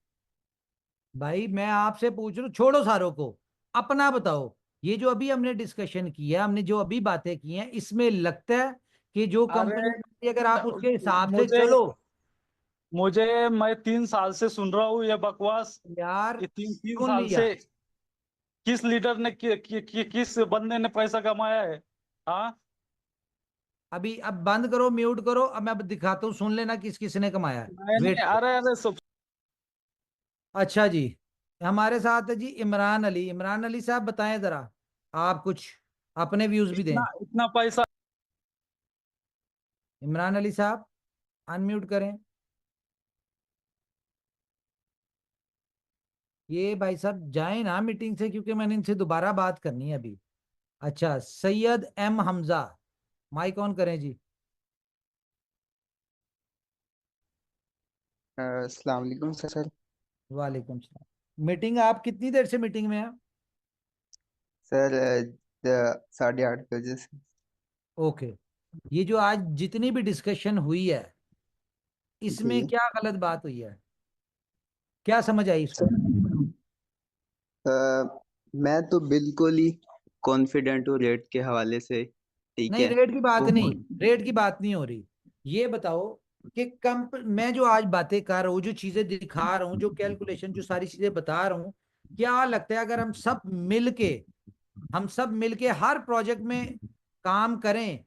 भाई मैं आपसे पूछ रहा हूँ, छोड़ो सारों को, अपना बताओ। ये जो अभी हमने डिस्कशन किया, हमने जो अभी बातें की हैं, इसमें लगता है कि जो अरे कंपनी, अगर आप उसके हिसाब से मुझे चलो। मैं 3 साल से सुन रहा हूँ ये बकवास। यार ये तीन सुन साल लिया। से किस लीडर ने किस बंदे ने पैसा कमाया है? हाँ, अभी अब बंद करो, म्यूट करो, अब मैं दिखाता हूँ, सुन लेना किस किस ने कमाया है। मैंने, वेट करो। अरे सब, अच्छा जी, हमारे साथ है जी इमरान अली। इमरान अली साहब बताएं जरा, आप कुछ अपने व्यूज भी दें। इतना इतना पैसा। इमरान अली साहब अनम्यूट करें। ये भाई साहब जाए ना मीटिंग से, क्योंकि मैंने इनसे दोबारा बात करनी है अभी। अच्छा, Syed M Hamza, mike on करें जी। अस्सलाम वालेकुम सर। वालेकुम सलाम। मीटिंग आप कितनी देर से मीटिंग में है? सर 8:30 बजे से। ओके। ये जो आज जितनी भी डिस्कशन हुई है इसमें जी क्या गलत बात हुई है? क्या समझ आई इसको? सर, मैं तो बिल्कुल ही कॉन्फिडेंट हूँ रेट के हवाले से। ठीक नहीं, है। रेट की बात वो नहीं, रेट की बात नहीं हो रही। ये बताओ कि मैं जो आज बातें कर रहा हूँ, जो चीजें दिखा रहा हूँ, जो कैलकुलेशन, जो सारी चीजें बता रहा हूँ, क्या लगता है अगर हम सब मिलके हर प्रोजेक्ट में काम करें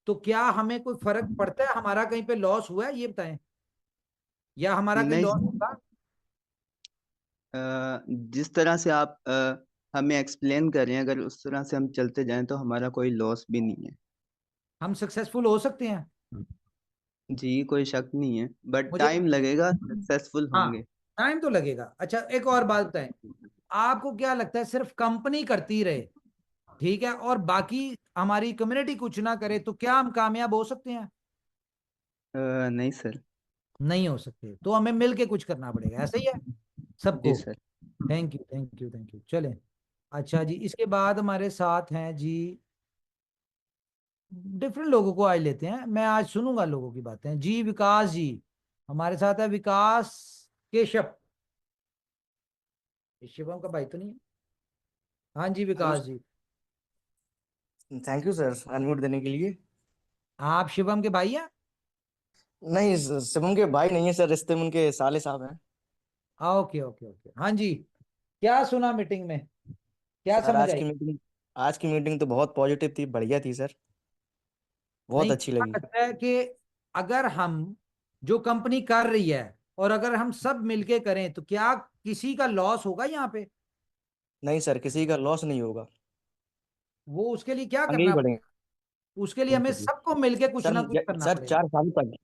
तो क्या हमें कोई फर्क पड़ता है? हमारा कहीं पे लॉस हुआ है ये बताएं, या हमारा कहीं नहीं लॉस सर, होगा? जिस तरह से आप हमें एक्सप्लेन कर रहे हैं, अगर उस तरह से हम चलते जाएं तो हमारा कोई लॉस भी नहीं है। हम सक्सेसफुल हो सकते हैं। जी, कोई शक नहीं है, बट मुझे, टाइम लगेगा, सक्सेसफुल हाँ, होंगे। टाइम तो लगेगा। अच्छा एक और बात बताएं, आपको क्या लगता है सिर्फ कंपनी करती रहे, ठीक है, और बाकी हमारी कम्युनिटी कुछ ना करे, तो क्या हम कामयाब हो सकते हैं? नहीं सर। नहीं हो सकते, तो हमें मिलके कुछ करना पड़ेगा, ऐसा ही है जी सबको। Sir. Thank you thank you thank you, चलें। अच्छा जी, इसके बाद हमारे साथ हैं जी, डिफरेंट लोगों को आज लेते हैं, मैं आज सुनूंगा लोगों की बातें जी। विकास जी हमारे साथ है, विकास केशव। ये शिवम का भाई तो नहीं है? हाँ जी hello. Vikas ji. Thank you sir unmute देने के लिए। आप शिवम के भाई हैं? नहीं शिवम के भाई नहीं है सर, रिश्ते में उनके साले साहब हैं। ओके ओके ओके, हाँ जी। क्या सुना मीटिंग में, क्या सर समझ आई? आज की मीटिंग तो बहुत पॉजिटिव थी, बढ़िया थी सर, बहुत नहीं, अच्छी क्या लगी। लगता है कि अगर हम, जो कंपनी कर रही है और अगर हम सब मिलके करें तो क्या किसी का लॉस होगा यहाँ पे? नहीं सर, किसी का लॉस नहीं होगा, वो उसके लिए क्या आगे ही करना बढ़ेंगे। पड़ेगा? उसके लिए हमें सबको मिलके कुछ सर ना कुछ करना सर पड़ेगा। 4 साल तक,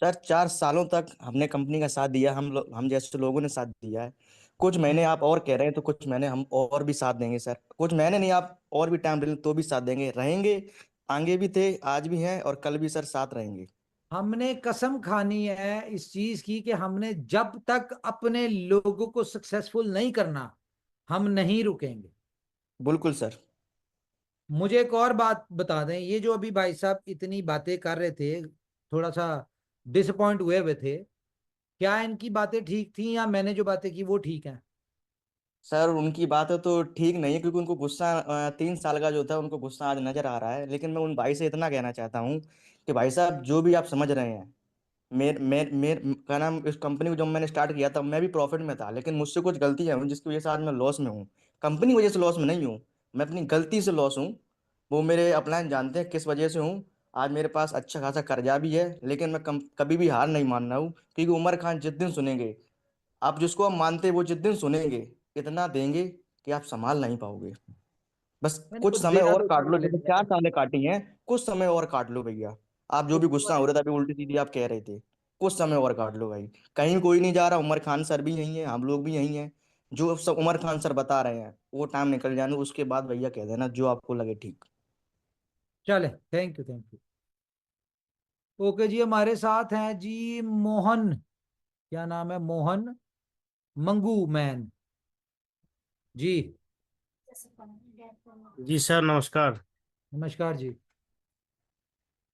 सर 4 सालों तक हमने कंपनी का साथ दिया, हम जैसे लोगों ने साथ दिया है। कुछ हम्म। महीने आप और कह रहे हैं तो कुछ महीने हम और भी साथ देंगे सर, कुछ महीने नहीं, आप और भी टाइम ले लें तो भी साथ देंगे, रहेंगे। आगे भी थे, आज भी हैं और कल भी सर साथ रहेंगे। हमने कसम खानी है इस चीज की कि हमने जब तक अपने लोगों को सक्सेसफुल नहीं करना, हम नहीं रुकेंगे। बिल्कुल सर। मुझे एक और बात बता दें, ये जो अभी भाई साहब इतनी बातें कर रहे थे, थोड़ा सा डिसअपॉइंट हुए हुए थे, क्या इनकी बातें ठीक थी या मैंने जो बातें की वो ठीक है? सर उनकी बातें तो ठीक नहीं है, क्योंकि उनको गुस्सा 3 साल का जो था उनको गुस्सा आज नजर आ रहा है। लेकिन मैं उन भाई से इतना कहना चाहता हूँ कि भाई साहब जो भी आप समझ रहे हैं, मेर क्या नाम, इस कंपनी को जब मैंने स्टार्ट किया तब मैं भी प्रॉफिट में था, लेकिन मुझसे कुछ गलतियां हुई जिसकी वजह से आज मैं लॉस में हूँ। कंपनी की वजह से लॉस में नहीं हूँ, मैं अपनी गलती से लॉस हूँ। वो मेरे अपलाइन जानते हैं किस वजह से हूँ। आज मेरे पास अच्छा खासा कर्जा भी है, लेकिन मैं कभी भी हार नहीं मान रहा हूँ, क्योंकि उमर खान जिस दिन सुनेंगे, आप जिसको आप मानते हैं वो जिस दिन सुनेंगे, इतना देंगे कि आप संभाल नहीं पाओगे। बस मैंने कुछ कुछ समय देना और तो काट सब लो, वाले जैसे थे। 4 साल काटी हैं, कुछ समय और काट लो भैया। आप जो भी ऊपर गुस्सा वाले। हो रहा था, अभी उल्टी सीधी आप कह रहे थे, कुछ समय और काट लो भाई। कहीं कोई नहीं जा रहा, उमर खान सर भी यही है, हम लोग भी यही हैं। जो सब उमर खान सर बता रहे हैं वो टाइम निकल जाने, उसके बाद भैया कह देना जो आपको लगे ठीक। चले, thank you thank you. Okay जी, हमारे साथ हैं जी मोहन। क्या नाम है? मोहन मंगू मैन जी। जी सर नमस्कार। नमस्कार जी।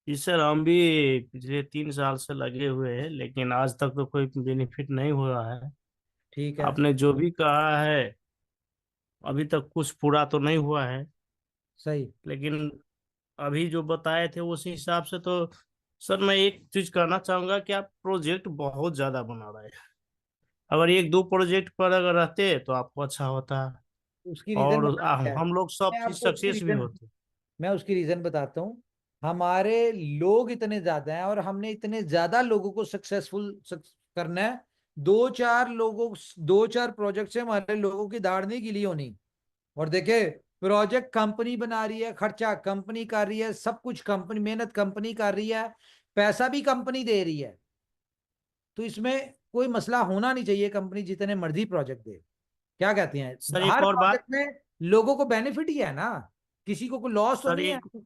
जी सर हम भी पिछले 3 साल से लगे हुए हैं, लेकिन आज तक तो कोई बेनिफिट नहीं हुआ है। ठीक है। आपने जो भी कहा है अभी तक कुछ पूरा तो नहीं हुआ है, सही। लेकिन अभी जो बताए थे उस हिसाब से तो सर मैं एक चीज कहना चाहूंगा कि आप प्रोजेक्ट बहुत ज्यादा बना रहे हैं। अगर एक दो प्रोजेक्ट पर अगर रहते तो आपको अच्छा होता, उसकी रीजन और बताना क्या है? हम लोग सब मैं चीज आपको उसकी सक्सेस भी रीजन, होते। मैं उसकी रीजन बताता हूँ। हमारे लोग इतने ज्यादा हैं और हमने इतने ज्यादा लोगों को सक्सेसफुल करना है। दो चार प्रोजेक्ट से हमारे लोगों की दाढ़ नहीं गिली होनी। और देखे, प्रोजेक्ट कंपनी बना रही है, खर्चा कंपनी कर रही है, सब कुछ कंपनी, मेहनत कंपनी कर रही है, पैसा भी कंपनी दे रही है। तो इसमें कोई मसला होना नहीं चाहिए, कंपनी जितने मर्जी प्रोजेक्ट दे। क्या कहती हैं? सर एक हर और बात। प्रोजेक्ट में लोगों को बेनिफिट ही है ना, किसी को कोई लॉस तो सर नहीं है। एक,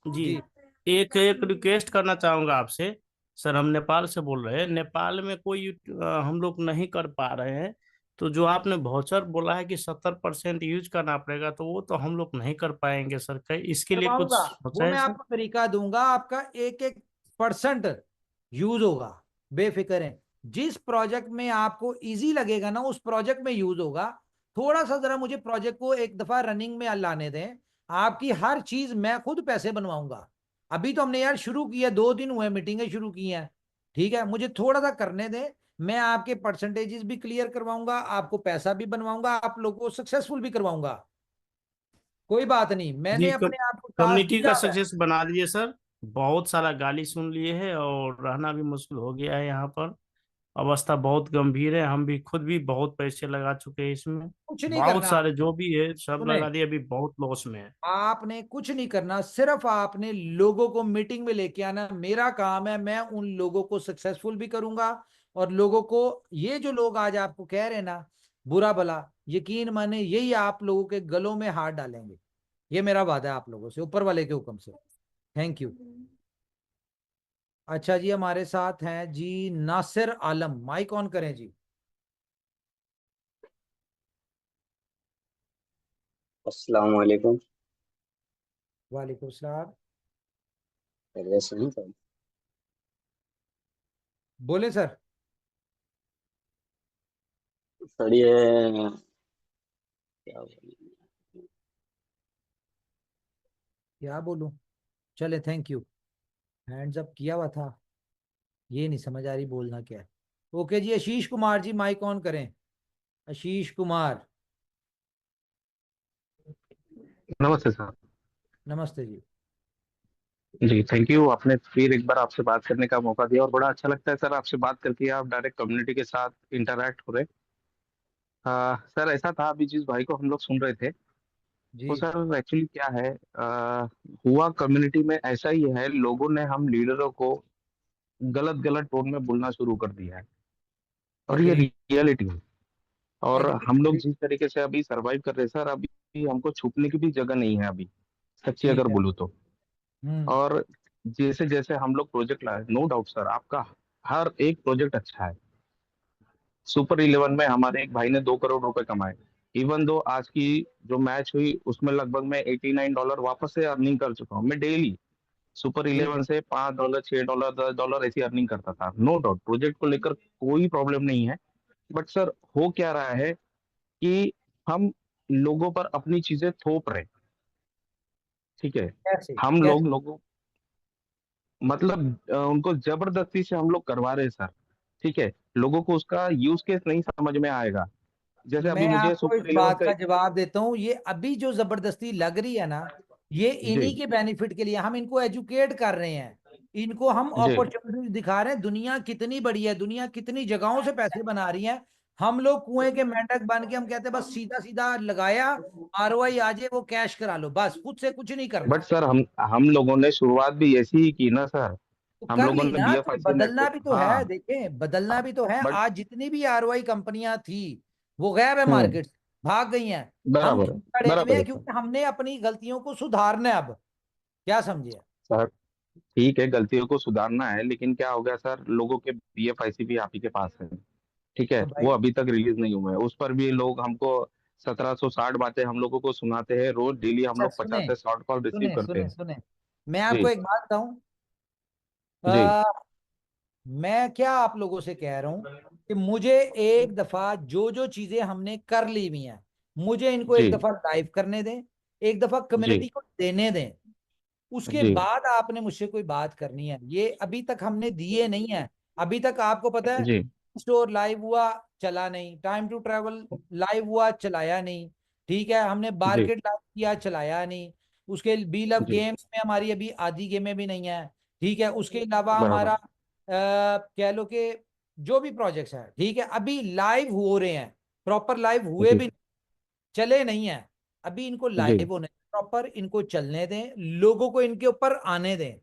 जी, जी। एक एक रिक्वेस्ट करना चाहूंगा आपसे। सर हम नेपाल से बोल रहे हैं, नेपाल में कोई हम लोग नहीं कर पा रहे हैं। तो जो आपने वाउचर बोला है कि 70% यूज करना पड़ेगा, तो वो तो हम लोग नहीं कर पाएंगे सर, कहीं इसके लिए कुछ करवाऊंगा, सोचा वो है मैं सर? आपको तरीका दूंगा, आपका एक एक परसेंट यूज होगा। बेफिक्र है, जिस प्रोजेक्ट में आपको इजी लगेगा ना उस प्रोजेक्ट में यूज होगा। थोड़ा सा जरा मुझे प्रोजेक्ट को एक दफा रनिंग में लाने दें। आपकी हर चीज मैं खुद पैसे बनवाऊंगा। अभी तो हमने यार शुरू किया, 2 दिन हुए मीटिंगें शुरू की हैं। ठीक है, मुझे थोड़ा सा करने दें। मैं आपके परसेंटेजेस भी क्लियर करवाऊंगा, आपको पैसा भी बनवाऊंगा, आप लोगों को सक्सेसफुल भी करवाऊंगा। कोई बात नहीं, मैंने जी, अपने आप को टास्क कम्युनिटी का दिया हुआ है। सक्सेस बना दिए सर। बहुत सारा गाली सुन लिए है और रहना भी मुश्किल हो गया है यहाँ पर। अवस्था बहुत गंभीर है, हम भी खुद भी बहुत पैसे लगा चुके हैं इसमें। कुछ नहीं बहुत करना। सारे जो भी है सब सुने, लगा दिए, अभी बहुत लॉस में है। आपने कुछ नहीं करना, सिर्फ आपने लोगों को मीटिंग में लेके आना। मेरा काम है, मैं उन लोगों को सक्सेसफुल भी करूंगा। और लोगों को, ये जो लोग आज आपको कह रहे हैं ना बुरा भला, यकीन माने यही आप लोगों के गलों में हाथ डालेंगे। ये मेरा वादा है आप लोगों से, ऊपर वाले के हुक्म से। Thank you. अच्छा जी, हमारे साथ हैं जी नासिर आलम, माइक ऑन करें जी। अस्सलाम वालेकुम। वालेकुम सलाम। कैसे हैं सर? बोले सर। सर ये क्या बोलूं? क्या बोलूं? चले, थैंक यू। हैंड्स अप किया हुआ था, ये नहीं समझ आ रही बोलना क्या है। ओके जी, आशीष कुमार जी माइक ऑन करें। आशीष कुमार। नमस्ते सर। नमस्ते जी। जी थैंक यू, आपने फिर एक बार आपसे बात करने का मौका दिया और बड़ा अच्छा लगता है सर आपसे बात करके। आप डायरेक्ट कम्युनिटी के साथ इंटरैक्ट हो रहे। सर ऐसा था, अभी जिस भाई को हम लोग सुन रहे थे जी। वो सर एक्चुअली क्या है, हुआ कम्युनिटी में ऐसा ही है, लोगों ने हम लीडरों को गलत गलत टोन में बोलना शुरू कर दिया है और ये एग्री। रियलिटी है। और एग्री। हम लोग जिस तरीके से अभी सरवाइव कर रहे हैं सर, अभी हमको छुपने की भी जगह नहीं है अभी, सच्ची ठीक अगर है। बोलूँ तो। हम्म। और जैसे जैसे हम लोग प्रोजेक्ट लाए, नो डाउट सर आपका हर एक प्रोजेक्ट अच्छा है। सुपर 11 में हमारे एक भाई ने 2 करोड़ रुपए कमाए। इवन दो आज की जो मैच हुई उसमें लगभग मैं $89 वापस से अर्निंग कर चुका हूँ। मैं डेली सुपर ठीक 11 है। से $5, $6, $10 ऐसी अर्निंग करता था। नो डाउट प्रोजेक्ट को लेकर कोई प्रॉब्लम नहीं है। बट सर हो क्या रहा है कि हम लोगों पर अपनी चीजें थोप रहे हैं, ठीक है। कैसे हम कैसे? लोगों मतलब उनको जबरदस्ती से हम लोग करवा रहे हैं सर, ठीक है। लोगों को उसका यूज केस नहीं समझ में आएगा। जैसे अभी मैं मुझे आपको सुपर इस 11 बात से। का जवाब देता हूँ। ये अभी जो जबरदस्ती लग रही है ना, ये जी इन्हीं के बेनिफिट के लिए हम इनको एजुकेट कर रहे हैं। इनको हम जी। अपॉर्चुनिटी दिखा रहे हैं। दुनिया कितनी बड़ी है, दुनिया कितनी जगहों से पैसे बना रही है। हम लोग कुएं के मेंढक बन के हम कहते हैं बस सीधा सीधा लगाया, आरओआई आ जाए, वो कैश करा लो, बस खुद से कुछ नहीं बट करना। सर हम लोगों ने शुरुआत भी ऐसी ही की ना सर। तो हम कर लोगों ली ने ना, तो BFIC बदलना नेटवर्क, भी तो है। हाँ। देखें, बदलना भी तो है। बट आज जितनी भी आरओआई कंपनियां थी वो गायब है, हम्म, मार्केट से भाग गई हैं। हम बराबर है, क्यों खड़े हुए बराबर है हैं? सर। क्योंकि हमने अपनी गलतियों को सुधारना है अब। क्या समझे? सर ठीक है, गलतियों को सुधारना है, लेकिन क्या हो गया सर, लोगों के BFIC भी आप ही के पास है, ठीक है। तो वो भाई अभी तक रिलीज नहीं हुए हैं, उस पर भी लोग हमको 1760 बातें हम लोगों को सुनाते हैं रोज। डेली हम अच्छा, लोग सुने 50 से 60 कॉल रिसीव सुने करते सुने हैं। सुने, मैं जी आपको एक बात बताऊं। जी आ, मैं क्या आप लोगों से कह रहा हूं कि मुझे एक दफा जो जो चीजें हमने कर ली हुई हैं, मुझे इनको एक जी दफा लाइव करने दें, एक दफा जी कम्युनिटी को देने दें। उसके जी बाद आपने मुझसे कोई बात करनी है। ये अभी तक हमने दिए नहीं है। अभी तक आपको पता है, जी स्टोर लाइव हुआ, चला नहीं। टाइम टू ट्रैवल लाइव हुआ, चलाया नहीं। ठीक है, हमने जी मार्केट लाइव किया, चलाया नहीं। उसके बील ऑफ जी गेम्स में हमारी अभी आधी गेमें भी नहीं है। ठीक है, उसके अलावा बराबर। हमारा कह लो कि जो भी प्रोजेक्ट्स हैं, ठीक है, अभी लाइव हो रहे हैं, प्रॉपर लाइव हुए जी भी, चले नहीं है। अभी इनको जी लाइव होने प्रॉपर, इनको चलने दें, लोगों को इनके ऊपर आने दें।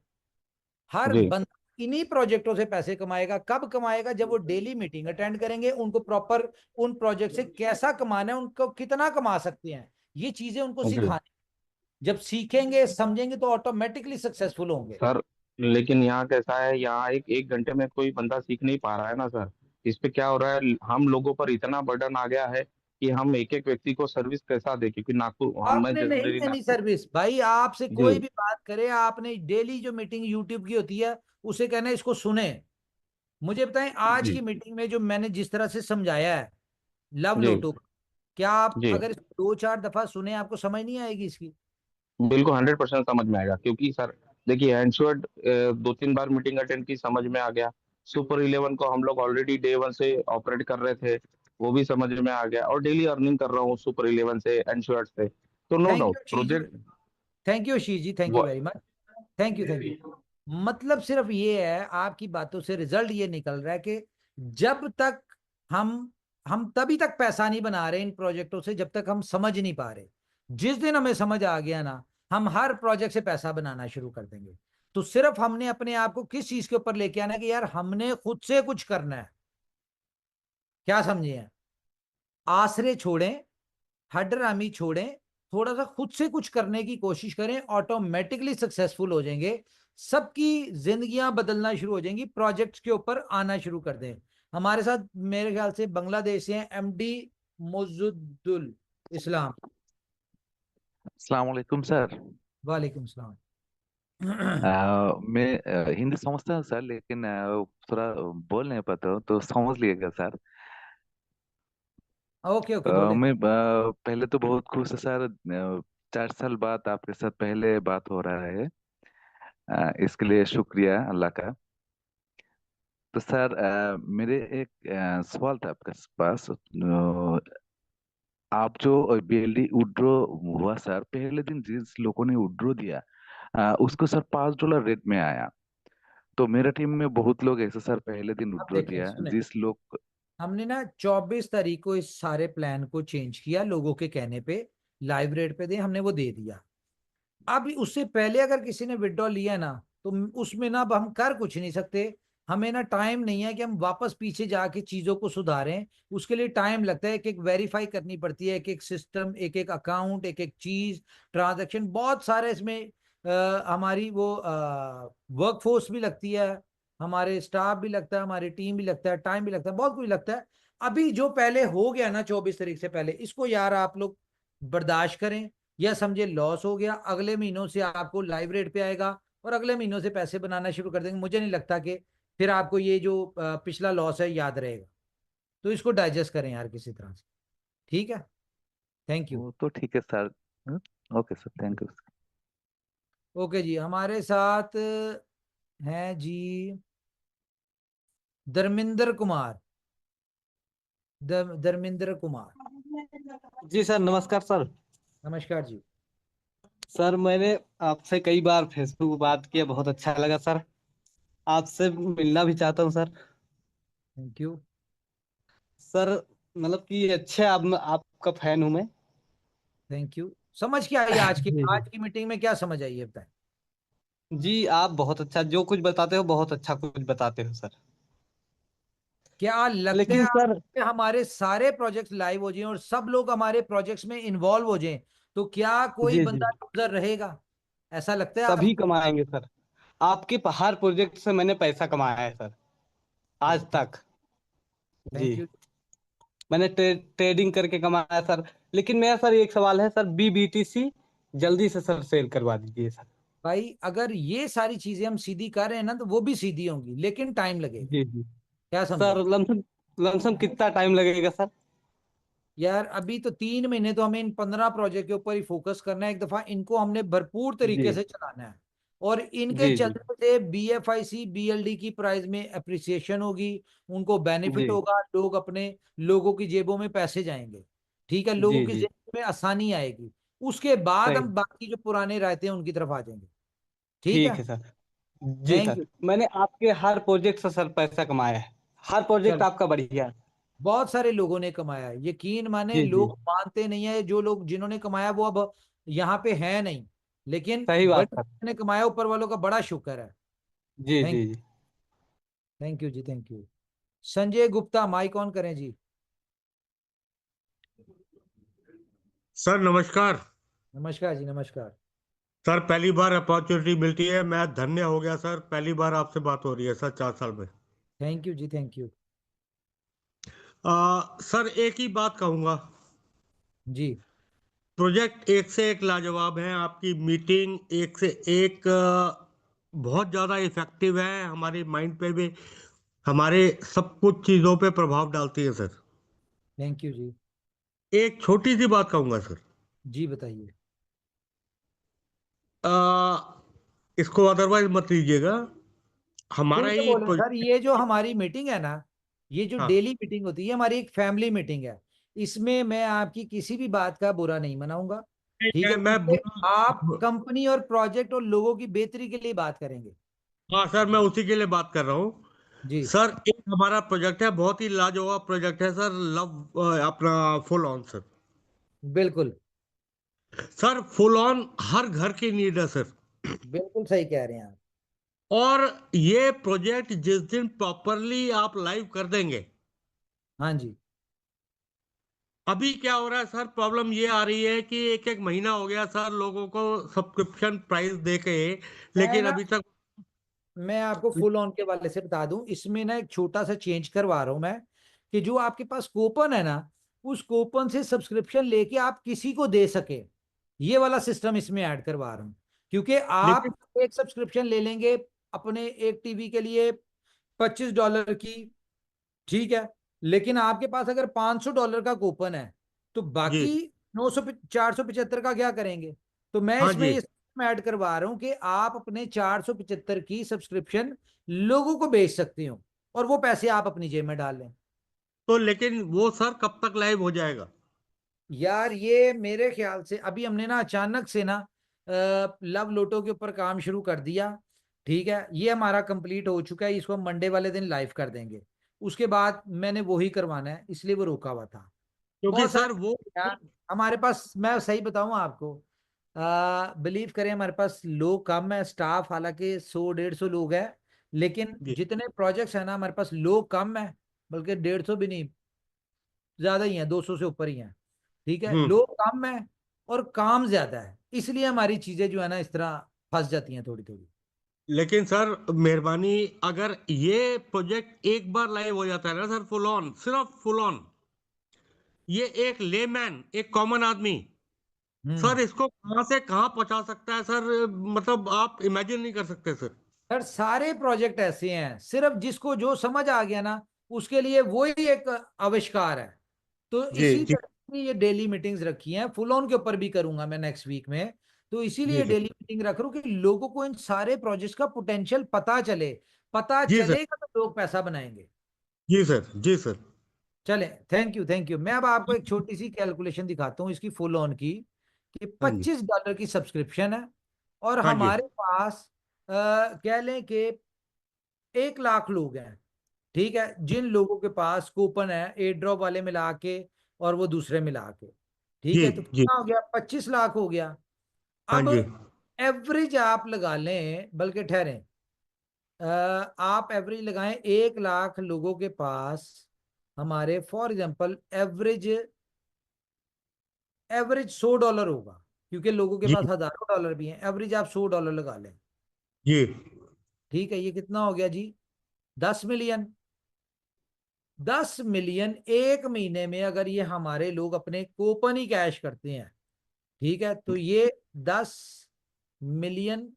हर जी बंदा इन्हीं प्रोजेक्टों से पैसे कमाएगा। कब कमाएगा? जब वो डेली मीटिंग अटेंड करेंगे, उनको प्रॉपर उन प्रोजेक्ट से कैसा कमाना है, उनको कितना कमा सकते हैं, ये चीजें उनको जी सिखानी। जब सीखेंगे समझेंगे तो ऑटोमेटिकली सक्सेसफुल होंगे। सर, लेकिन यहाँ कैसा है, यहाँ एक एक घंटे में कोई बंदा सीख नहीं पा रहा है ना सर। इस पे क्या हो रहा है, हम लोगों पर इतना बर्डन आ गया है कि हम एक एक व्यक्ति को सर्विस कैसा दे, क्योंकि नागपुर, हम मैं आपने नहीं जनरली देनी नागपुर। सर्विस भाई। आपसे जी कोई भी बात करे, आपने डेली जो मीटिंग यूट्यूब की होती है उसे कहना है इसको सुने। मुझे बताएं, आज जी की मीटिंग में जो मैंने जिस तरह से समझाया है लव जी लोटो, क्या आप जी अगर इसको 2-4 दफा सुने आपको समझ नहीं आएगी इसकी? बिल्कुल 100% समझ में आएगा, क्योंकि सर देखिए एंश्योर्ड 2-3 बार मीटिंग अटेंड की, समझ में आ गया। सुपर 11 को हम लोग ऑलरेडी डे 1 से ऑपरेट कर रहे थे, वो भी समझ में आ गया, और डेली अर्निंग कर रहा हूँ सुपर 11 से, एंश्योर्ड से। तो no thank doubt you Ashish ji. Project thank you Ashish ji, thank you वो। Very much. Thank you, thank you. मतलब सिर्फ ये है, आपकी बातों से रिजल्ट ये निकल रहा है कि जब तक हम हम तभी तक पैसा नहीं बना रहे इन प्रोजेक्टों से जब तक हम समझ नहीं पा रहे। जिस दिन हमें समझ आ गया ना, हम हर प्रोजेक्ट से पैसा बनाना शुरू कर देंगे। तो सिर्फ हमने अपने आप को किस चीज के ऊपर लेके आना है कि यार हमने खुद से कुछ करना है। क्या समझे? आसरे छोड़ें, हड्डरामी छोड़ें, थोड़ा सा खुद से कुछ करने की कोशिश करें, ऑटोमेटिकली सक्सेसफुल हो जाएंगे। सबकी जिंदगियां बदलना शुरू हो जाएंगी। प्रोजेक्ट्स के ऊपर आना शुरू कर दें। हमारे साथ मेरे ख्याल से बांग्लादेश से हैं MD मोजुद्दुल इस्लाम। अस्सलाम वालेकुम सर। वालेकुम सलाम। मैं हिंदी समझता हूँ सर, लेकिन थोड़ा बोल नहीं पाता हूँ, तो समझ लीजिएगा सर। ओके ओके, बोले। मैं पहले तो बहुत खुश है सर। 4 साल बाद आपके साथ पहले बात हो रहा है। इसके लिए शुक्रिया अल्लाह का। तो सर मेरे एक सवाल था आपके पास। आप जो बीएलडी विड्रॉ हुआ सर, पहले दिन जिस लोगों ने विड्रॉ दिया उसको सर $5 रेट में आया। तो मेरा टीम में बहुत लोग ऐसे सर पहले दिन अब विड्रॉ देखें, दिया, सुने, जिस लोग। हमने ना 24 तारीख को इस सारे प्लान को चेंज किया लोगों के कहने पे, लाइव रेट पे दे, हमने वो दे दिया। अब उससे पहले अगर किसी ने विड्रॉ लिया ना, तो उसमें ना अब हम कर कुछ नहीं सकते। हमें ना टाइम नहीं है कि हम वापस पीछे जाके चीजों को सुधारें। उसके लिए टाइम लगता है, एक एक वेरीफाई करनी पड़ती है, एक एक सिस्टम, एक एक अकाउंट, एक एक चीज, ट्रांजैक्शन, बहुत सारे इसमें हमारी वो वर्कफोर्स भी लगती है, हमारे स्टाफ भी लगता है, हमारी टीम भी लगता है, टाइम भी लगता है, बहुत कुछ लगता है। अभी जो पहले हो गया ना 24 तारीख से पहले, इसको यार आप लोग बर्दाश्त करें, या समझे लॉस हो गया। अगले महीनों से आपको लाइव रेट पे आएगा और अगले महीनों से पैसे बनाना शुरू कर देंगे। मुझे नहीं लगता कि फिर आपको ये जो पिछला लॉस है याद रहेगा। तो इसको डाइजेस्ट करें यार किसी तरह से। ठीक है, थैंक यू। वो तो ठीक है sir. Okay sir, thank you. Okay जी, हमारे साथ हैं जी धर्मेंद्र कुमार। धर्मेंद्र कुमार, जी सर, नमस्कार सर। नमस्कार जी। सर मैंने आपसे कई बार फेसबुक पर बात किया, बहुत अच्छा लगा सर। आपसे मिलना भी चाहता हूँ सर। थैंक यू सर मतलब कि अच्छे आपका फैन हूँ मैं। Thank you. समझ क्या आई आज की जी जी। आज की मीटिंग में, क्या समझ आई है बताएं। जी आप बहुत अच्छा जो कुछ बताते हो, बहुत अच्छा कुछ बताते हो सर। क्या लगता है लेकिन आपको सर, कि हमारे सारे प्रोजेक्ट्स लाइव हो जाएं और सब लोग हमारे प्रोजेक्ट्स में इन्वॉल्व हो जाएं, तो क्या कोई जी जी, बंदा लूजर रहेगा? ऐसा लगता है सभी आपको? कमाएंगे सर। आपके हर प्रोजेक्ट से मैंने पैसा कमाया है सर, आज तक। जी, थैंक यू। मैंने ट्रेडिंग करके कमाया सर। लेकिन मेरा सर एक सवाल है सर, बीबीटीसी जल्दी से सर सेल करवा दीजिए सर। भाई अगर ये सारी चीजें हम सीधी कर रहे हैं ना, तो वो भी सीधी होंगी, लेकिन टाइम लगेगा। जी जी क्या समझे? सर, लमसम लमसम कितना टाइम लगेगा सर? यार अभी तो 3 महीने तो हमें इन 15 प्रोजेक्ट के ऊपर ही फोकस करना है। एक दफा इनको हमने भरपूर तरीके जी से चलाना है, और इनके जी जी चलने से बीएफआईसी बीएलडी की प्राइस में अप्रिसिएशन होगी, उनको बेनिफिट जी होगा, लोग अपने लोगों की जेबों में पैसे जाएंगे। ठीक है, लोगों जी की जी जेब में आसानी आएगी। उसके बाद सही, हम बाकी जो पुराने रहते हैं उनकी तरफ आ जाएंगे। ठीक ठीक है, है सर। जी थैंक सर, यू। मैंने आपके हर प्रोजेक्ट से सर पैसा कमाया है। हर प्रोजेक्ट चलो, आपका बढ़िया है। बहुत सारे लोगों ने कमाया है, यकीन माने, जी जी, लोग मानते नहीं है। जो लोग जिन्होंने कमाया वो अब यहाँ पे है नहीं, लेकिन सही बात सर। बड़े ने कमाया, ऊपर वालों का बड़ा शुक्र है। जी थैंक जी जी थैंक यू जी, thank you. Sanjay Gupta, mic on करें जी। सर नमस्कार। नमस्कार जी, नमस्कार। सर पहली बार अपॉर्चुनिटी मिलती है, मैं धन्य हो गया सर, पहली बार आपसे बात हो रही है सर 4 साल में। थैंक यू जी, थैंक यू सर एक ही बात कहूंगा, जी। प्रोजेक्ट एक से एक लाजवाब है, आपकी मीटिंग एक से एक बहुत ज़्यादा इफेक्टिव है, हमारी माइंड पे भी, हमारे सब कुछ चीज़ों पे प्रभाव डालती है सर। थैंक यू जी। एक छोटी सी बात कहूंगा सर, जी बताइए। आ, इसको अदरवाइज मत लीजिएगा, खुल हमारा के ही बोले सर, प्रोजेक्ट। ये जो हमारी मीटिंग है ना, ये जो हाँ डेली मीटिंग होती है, हमारी एक फैमिली मीटिंग है। इसमें मैं आपकी किसी भी बात का बुरा नहीं मनाऊंगा। ठीक है, मैं क्योंकि आप कंपनी और प्रोजेक्ट और लोगों की बेहतरी के लिए बात करेंगे। हाँ सर, मैं उसी के लिए बात कर रहा हूँ। जी सर एक हमारा प्रोजेक्ट है, बहुत ही लाजवाब प्रोजेक्ट है सर, लव अपना फुल ऑन सर। बिल्कुल, सर फुल ऑन हर घर की नीड है सर। बिल्कुल सही कह रहे हैं आप। और ये प्रोजेक्ट जिस दिन प्रॉपरली आप लाइव कर देंगे, हाँ जी, अभी क्या हो रहा है सर, प्रॉब्लम ये आ रही है कि एक एक महीना हो गया सर लोगों को सब्सक्रिप्शन प्राइस दे के, मैं लेकिन ना अभी तक। मैं आपको फुल ऑन के वाले से बता दूं, इसमें ना एक छोटा सा चेंज करवा रहा हूं मैं, कि जो आपके पास कूपन है ना, उस कूपन से सब्सक्रिप्शन लेके आप किसी को दे सके। ये वाला सिस्टम इसमें ऐड करवा रहा हूँ, क्योंकि आप लेकिन एक सब्सक्रिप्शन ले लेंगे अपने एक टीवी के लिए $25 की, ठीक है, लेकिन आपके पास अगर $500 का कूपन है तो जी, बाकी 475 का क्या करेंगे? तो मैं हाँ इसमें जी। ये ऐड करवा रहा हूं कि आप अपने 475 की सब्सक्रिप्शन लोगों को बेच सकते हो और वो पैसे आप अपनी जेब में डाल लें। तो लेकिन वो सर कब तक लाइव हो जाएगा? यार ये मेरे ख्याल से अभी हमने ना अचानक से ना लव लोटो के ऊपर काम शुरू कर दिया, ठीक है, ये हमारा कंप्लीट हो चुका है, इसको हम मंडे वाले दिन लाइव कर देंगे। उसके बाद मैंने वो ही करवाना है, इसलिए वो रोका हुआ था। क्योंकि बहुत सर सारे वो यार हमारे पास, मैं सही बताऊं आपको, बिलीव करें हमारे पास लोग कम है, स्टाफ हालांकि 100-150 लोग है, लेकिन जी, जितने प्रोजेक्ट्स है ना हमारे पास लोग कम है, बल्कि 150 भी नहीं, ज्यादा ही है, 200 से ऊपर ही है, ठीक है, हम्म। लोग कम है और काम ज्यादा है, इसलिए हमारी चीजें जो है ना इस तरह फंस जाती हैं थोड़ी थोड़ी। लेकिन सर मेहरबानी, अगर ये प्रोजेक्ट एक बार लाइव हो जाता है ना सर, फुल ऑन, सिर्फ फुल ऑन, ये एक लेमैन, एक कॉमन आदमी सर इसको कहां से कहां पहुंचा सकता है सर, मतलब आप इमेजिन नहीं कर सकते सर। सर सारे प्रोजेक्ट ऐसे हैं, सिर्फ जिसको जो समझ आ गया ना उसके लिए वो ही एक आविष्कार है। तो जी इसी जी। तरह की ये डेली मीटिंग्स रखी हैं, फुल ऑन के ऊपर भी करूंगा मैं नेक्स्ट वीक में। तो जी इसीलिए सर। डेली मीटिंग रख रहा हूं कि लोगों को इन सारे प्रोजेक्ट्स का पोटेंशियल पता चले, पता जी सर। चलेगा तो लोग पैसा बनाएंगे। जी सर। जी सर। चले, थैंक यू थैंक यू। मैं अब आपको एक छोटी सी कैलकुलेशन दिखाता हूँ इसकी फुल ऑन की, कि हाँ जी। $25 की सब्सक्रिप्शन है और हाँ जी। हमारे पास कह लें कि 1 लाख लोग हैं, ठीक है, जिन लोगों के पास कूपन है एयर ड्रॉप वाले मिला के और वो दूसरे मिला के, ठीक जी है, तो जी। कितना हो गया? 25 लाख हो गया। हाँ अब जी। एवरेज आप लगा लें, बल्कि ठहरें, आप एवरेज लगाएं, 1 लाख लोगों के पास हमारे फॉर एग्जांपल एवरेज एवरेज $100 होगा, क्योंकि लोगों के जी पास हजारों डॉलर भी हैं, एवरेज आप $100 लगा लें, जी। ठीक है, ये कितना हो गया जी? 10 मिलियन। 10 मिलियन एक महीने में अगर ये हमारे लोग अपने कूपन ही कैश करते हैं, ठीक है, तो ये 10 मिलियन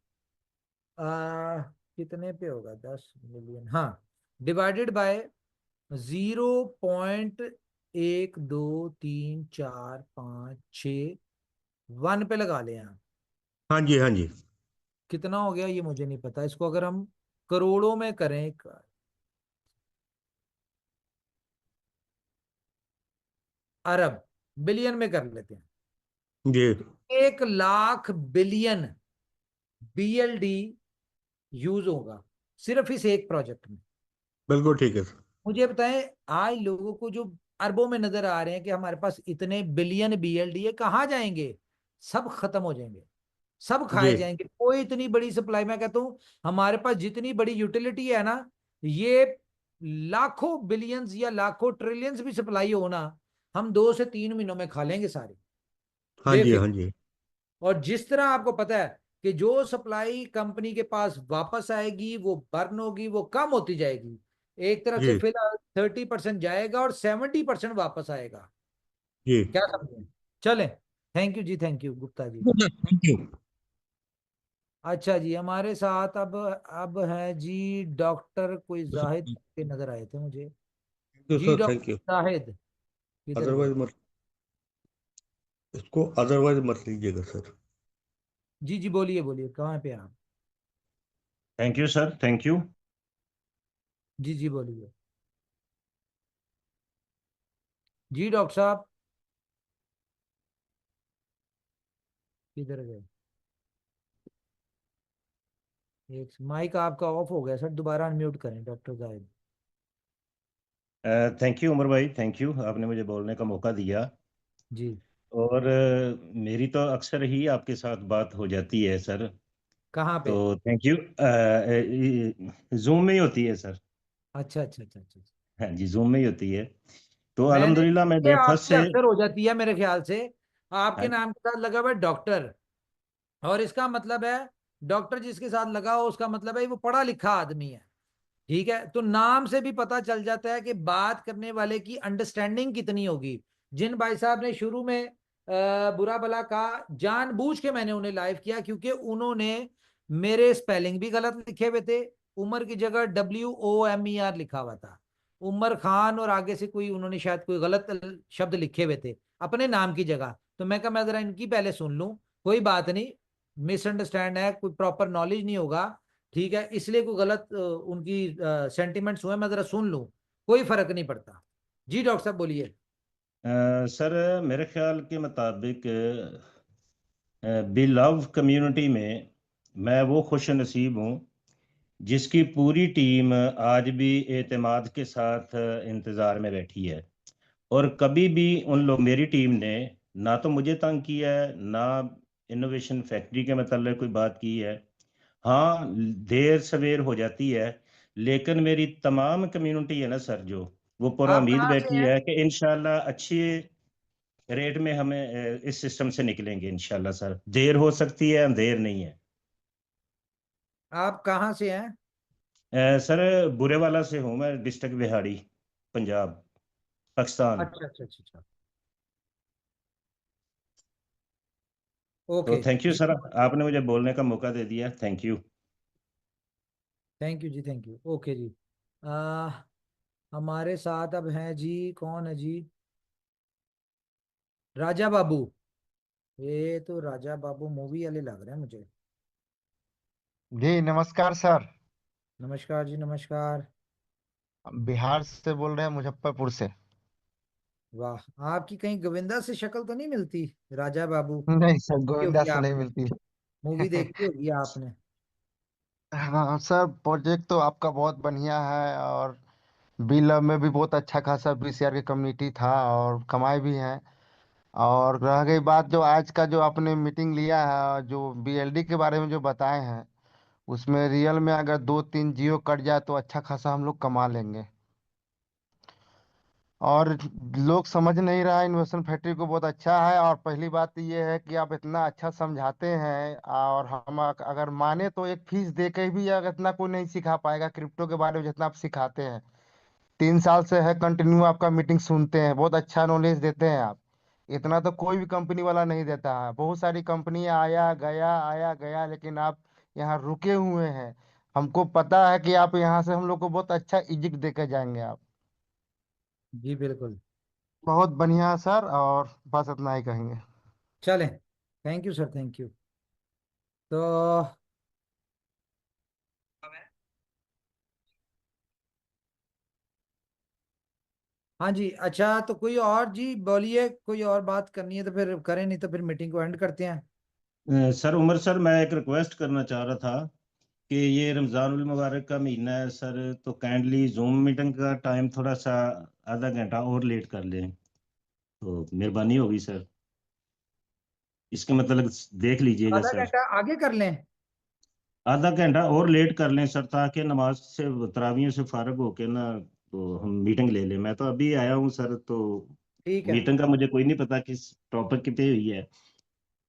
कितने पे होगा? 10 मिलियन, हाँ, डिवाइडेड बाय 0.1 2 3 4 5 6 1 पे लगा लें आप, हाँ जी। हाँ जी। कितना हो गया ये मुझे नहीं पता, इसको अगर हम करोड़ों में करें, अरब, बिलियन में कर लेते हैं, जी। 1 लाख BLD यूज होगा सिर्फ इस एक प्रोजेक्ट में। बिल्कुल ठीक है सर। मुझे बताएं, आज लोगों को जो अरबों में नजर आ रहे हैं कि हमारे पास इतने बिलियन BLD है, कहाँ जाएंगे? सब खत्म हो जाएंगे, सब खाए जी जाएंगे, कोई इतनी बड़ी सप्लाई, मैं कहता हूं हमारे पास जितनी बड़ी यूटिलिटी है ना, ये लाखों बिलियंस या लाखों ट्रिलियंस भी सप्लाई हो ना, हम 2 से 3 महीनों में खा लेंगे सारी, हाँ जी। हाँ बेफिक्र। जी। और जिस तरह आपको पता है कि जो सप्लाई कंपनी के पास वापस आएगी वो बर्न होगी, वो कम होती जाएगी, एक तरफ से जी फिलहाल 30% जाएगा और 70% वापस आएगा, जी। क्या समझे? चले, थैंक यू जी, thank you Gupta ji. Thank you. अच्छा जी, हमारे साथ अब है जी डॉक्टर कोई जाहिद के नजर आए थे मुझे। तो जी sir thank doctor you. Zahid किधर गए? अदरवाइज मत, इसको अदरवाइज मत लीजिएगा सर। जी जी, बोलिए बोलिए, कहाँ पे आप? Thank you sir, thank you. जी जी बोलिए। जी डॉक्टर साहब किधर गए? एक माइक आपका ऑफ हो गया सर, दोबारा अनम्यूट करें doctor Zahid. Thank you Umar भाई, थैंक यू, आपने मुझे बोलने का मौका दिया। जी, और मेरी तो अक्सर ही आपके साथ बात हो जाती है सर, कहाँ पे? तो थैंक यू। जूम में ही होती है सर। अच्छा अच्छा अच्छा अच्छा अच्छा। हाँ जी, जूम में ही होती है। तो मैंने, अल्हम्दुलिल्लाह मैं ये ब्रेकफास्ट आपकी से। अक्सर हो जाती है मेरे ख्याल से, आपके हाँ नाम के साथ लगा हुआ है डॉक्टर, और इसका मतलब है डॉक्टर जिसके साथ लगा हो उसका मतलब है वो पढ़ा लिखा आदमी है, ठीक है, तो नाम से भी पता चल जाता है कि बात करने वाले की अंडरस्टैंडिंग कितनी होगी। जिन भाई साहब ने शुरू में बुरा भला कहा, जानबूझ के मैंने उन्हें लाइव किया क्योंकि उन्होंने मेरे स्पेलिंग भी गलत लिखे हुए थे। उमर की जगह WOMER लिखा हुआ था, उमर खान, और आगे से कोई उन्होंने शायद कोई गलत शब्द लिखे हुए थे अपने नाम की जगह। तो मैं कहा मैं जरा इनकी पहले सुन लूं, कोई बात नहीं, मिसअंडरस्टैंड है, कोई प्रॉपर नॉलेज नहीं होगा, ठीक है, इसलिए कोई गलत उनकी सेंटिमेंट्स हुए, मैं जरा सुन लूं, कोई फर्क नहीं पड़ता। जी डॉक्टर साहब बोलिए। सर मेरे ख्याल के मुताबिक बिलव कम्युनिटी में मैं वो खुश नसीब हूँ जिसकी पूरी टीम आज भी एतमाद के साथ इंतज़ार में बैठी है, और कभी भी उन लोग, मेरी टीम ने ना तो मुझे तंग किया है, ना इनोवेशन फैक्ट्री के मतलब कोई बात की है। हाँ, देर सवेर हो जाती है, लेकिन मेरी तमाम कम्युनिटी है ना सर, जो वो पूरा आप उम्मीद कहाँ से बैठी हैं? है कि इंशाल्लाह अच्छी रेट में हमें इस सिस्टम से निकलेंगे इंशाल्लाह सर। देर हो सकती है, अंधेर नहीं है। आप कहाँ से हैं? सर बुरेवाला से हूँ मैं, डिस्ट्रिक्ट बिहाड़ी, पंजाब, पाकिस्तान। अच्छा अच्छा अच्छा अच्छा, तो ओके। थैंक यू सर, आपने मुझे बोलने का मौका दे दिया, थैंक यू। थैंक यू जी, थैंक यू, ओके जी। आ, हमारे साथ अब हैं जी, कौन है जी? राजा बाबू। ये तो राजा बाबू मूवी वाले लग रहे हैं मुझे। जी नमस्कार सर। नमस्कार जी, नमस्कार। बिहार से बोल रहे हैं, मुजफ्फरपुर से। वाह, आपकी कहीं गोविंदा से शक्ल तो नहीं मिलती? राजा बाबू नहीं सर, देखी गोविंदा होगी से नहीं आपने, मिलती। मूवी देखी होगी आपने। हाँ सर, प्रोजेक्ट तो आपका बहुत बढ़िया है, और बिल में भी बहुत अच्छा खासा BCR की कम्युनिटी था, और कमाई भी है। और रह गई बात, जो आज का जो आपने मीटिंग लिया है, जो BLD के बारे में जो बताए हैं, उसमें रियल में अगर 2-3 जियो कट जाए तो अच्छा खासा हम लोग कमा लेंगे। और लोग समझ नहीं रहा, इन्वेस्टमेंट फैक्ट्री को बहुत अच्छा है। और पहली बात तो ये है कि आप इतना अच्छा समझाते हैं, और हम अगर माने तो एक फीस दे के भी अगर इतना कोई नहीं सिखा पाएगा क्रिप्टो के बारे में जितना आप सिखाते हैं। 3 साल से है कंटिन्यू आपका मीटिंग सुनते हैं, बहुत अच्छा नॉलेज देते हैं आप। इतना तो कोई भी कंपनी वाला नहीं देता है। बहुत सारी कंपनी आया गया, लेकिन आप यहाँ रुके हुए हैं। हमको पता है कि आप यहाँ से हम लोग को बहुत अच्छा इजिट दे के जाएंगे आप। जी बिल्कुल। बहुत बढ़िया सर, और बस इतना ही कहेंगे। चलें, thank you sir, thank you. तो हाँ जी, अच्छा, तो कोई और जी बोलिए, कोई और बात करनी है तो फिर करें, नहीं तो फिर मीटिंग को एंड करते हैं। सर उमर सर, मैं एक रिक्वेस्ट करना चाह रहा था कि ये रमजानुल मुबारक का महीना है सर, तो काइंडली जूम मीटिंग का टाइम थोड़ा सा आधा घंटा और लेट कर लें तो मेहरबानी होगी सर। इसके मतलब देख लीजिएगा आधा सर, घंटा आगे कर लें? आधा घंटा और लेट कर लें सर, ताकि नमाज से तरावियों से फारग होके ना तो हम मीटिंग ले लें। मैं तो अभी आया हूँ सर, तो ठीक है। मीटिंग का मुझे कोई नहीं पता किस टॉपिक पे हुई है,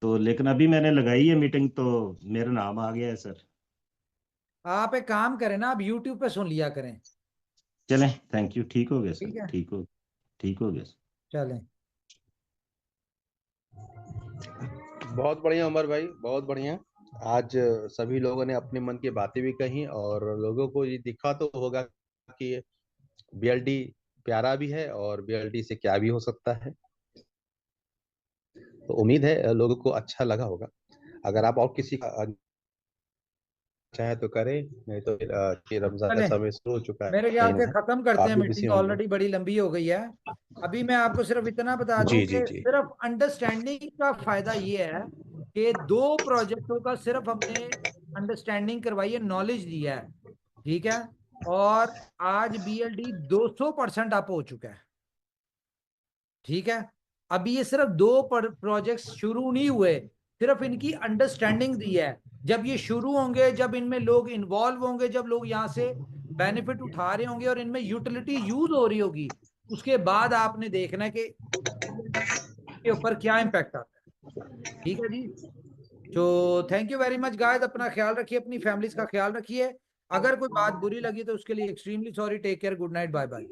तो लेकिन अभी मैंने लगाई है मीटिंग तो मेरा नाम आ गया है सर। आप एक काम करें ना, आप यूट्यूब पे सुन लिया करें। चलें, थैंक यू, ठीक हो गया सर, ठीक है, ठीक हो गया सर। चलें। बहुत बढ़िया उमर भाई, बहुत बढ़िया। आज सभी लोगों ने अपने मन की बातें भी कही, और लोगों को ये दिखा तो होगा कि BLD प्यारा भी है और BLD से क्या भी हो सकता है। तो उम्मीद है लोगों को अच्छा लगा होगा। अगर आप और किसी का चाहे तो करें, नहीं तो फिर रमजान का चलें, समय शुरू हो चुका है मेरे कहीं ख्याल ना से कहीं, खत्म तो करते आप हैं भी बिजी मीटिंग, होंगे। ऑलरेडी बड़ी लंबी हो गई है। अभी मैं आपको सिर्फ इतना बता दूं जी कि जी जी। सिर्फ अंडरस्टैंडिंग का फायदा ये है कि 2 प्रोजेक्टों का सिर्फ हमने अंडरस्टैंडिंग करवाई है, नॉलेज दिया है, ठीक है। और आज BLD 200% अप हो चुका है, ठीक है। अभी ये सिर्फ 2 प्रोजेक्ट्स शुरू नहीं हुए, सिर्फ इनकी अंडरस्टैंडिंग दी है। जब ये शुरू होंगे, जब इनमें लोग इन्वॉल्व होंगे, जब लोग यहाँ से बेनिफिट उठा रहे होंगे और इनमें यूटिलिटी यूज हो रही होगी, उसके बाद आपने देखना है कि के ऊपर क्या इम्पैक्ट आता है। ठीक है जी। तो thank you very much guys, अपना ख्याल रखिए, अपनी फैमिलीज का ख्याल रखिए। अगर कोई बात बुरी लगी तो उसके लिए extremely sorry, take care, good night, bye bye.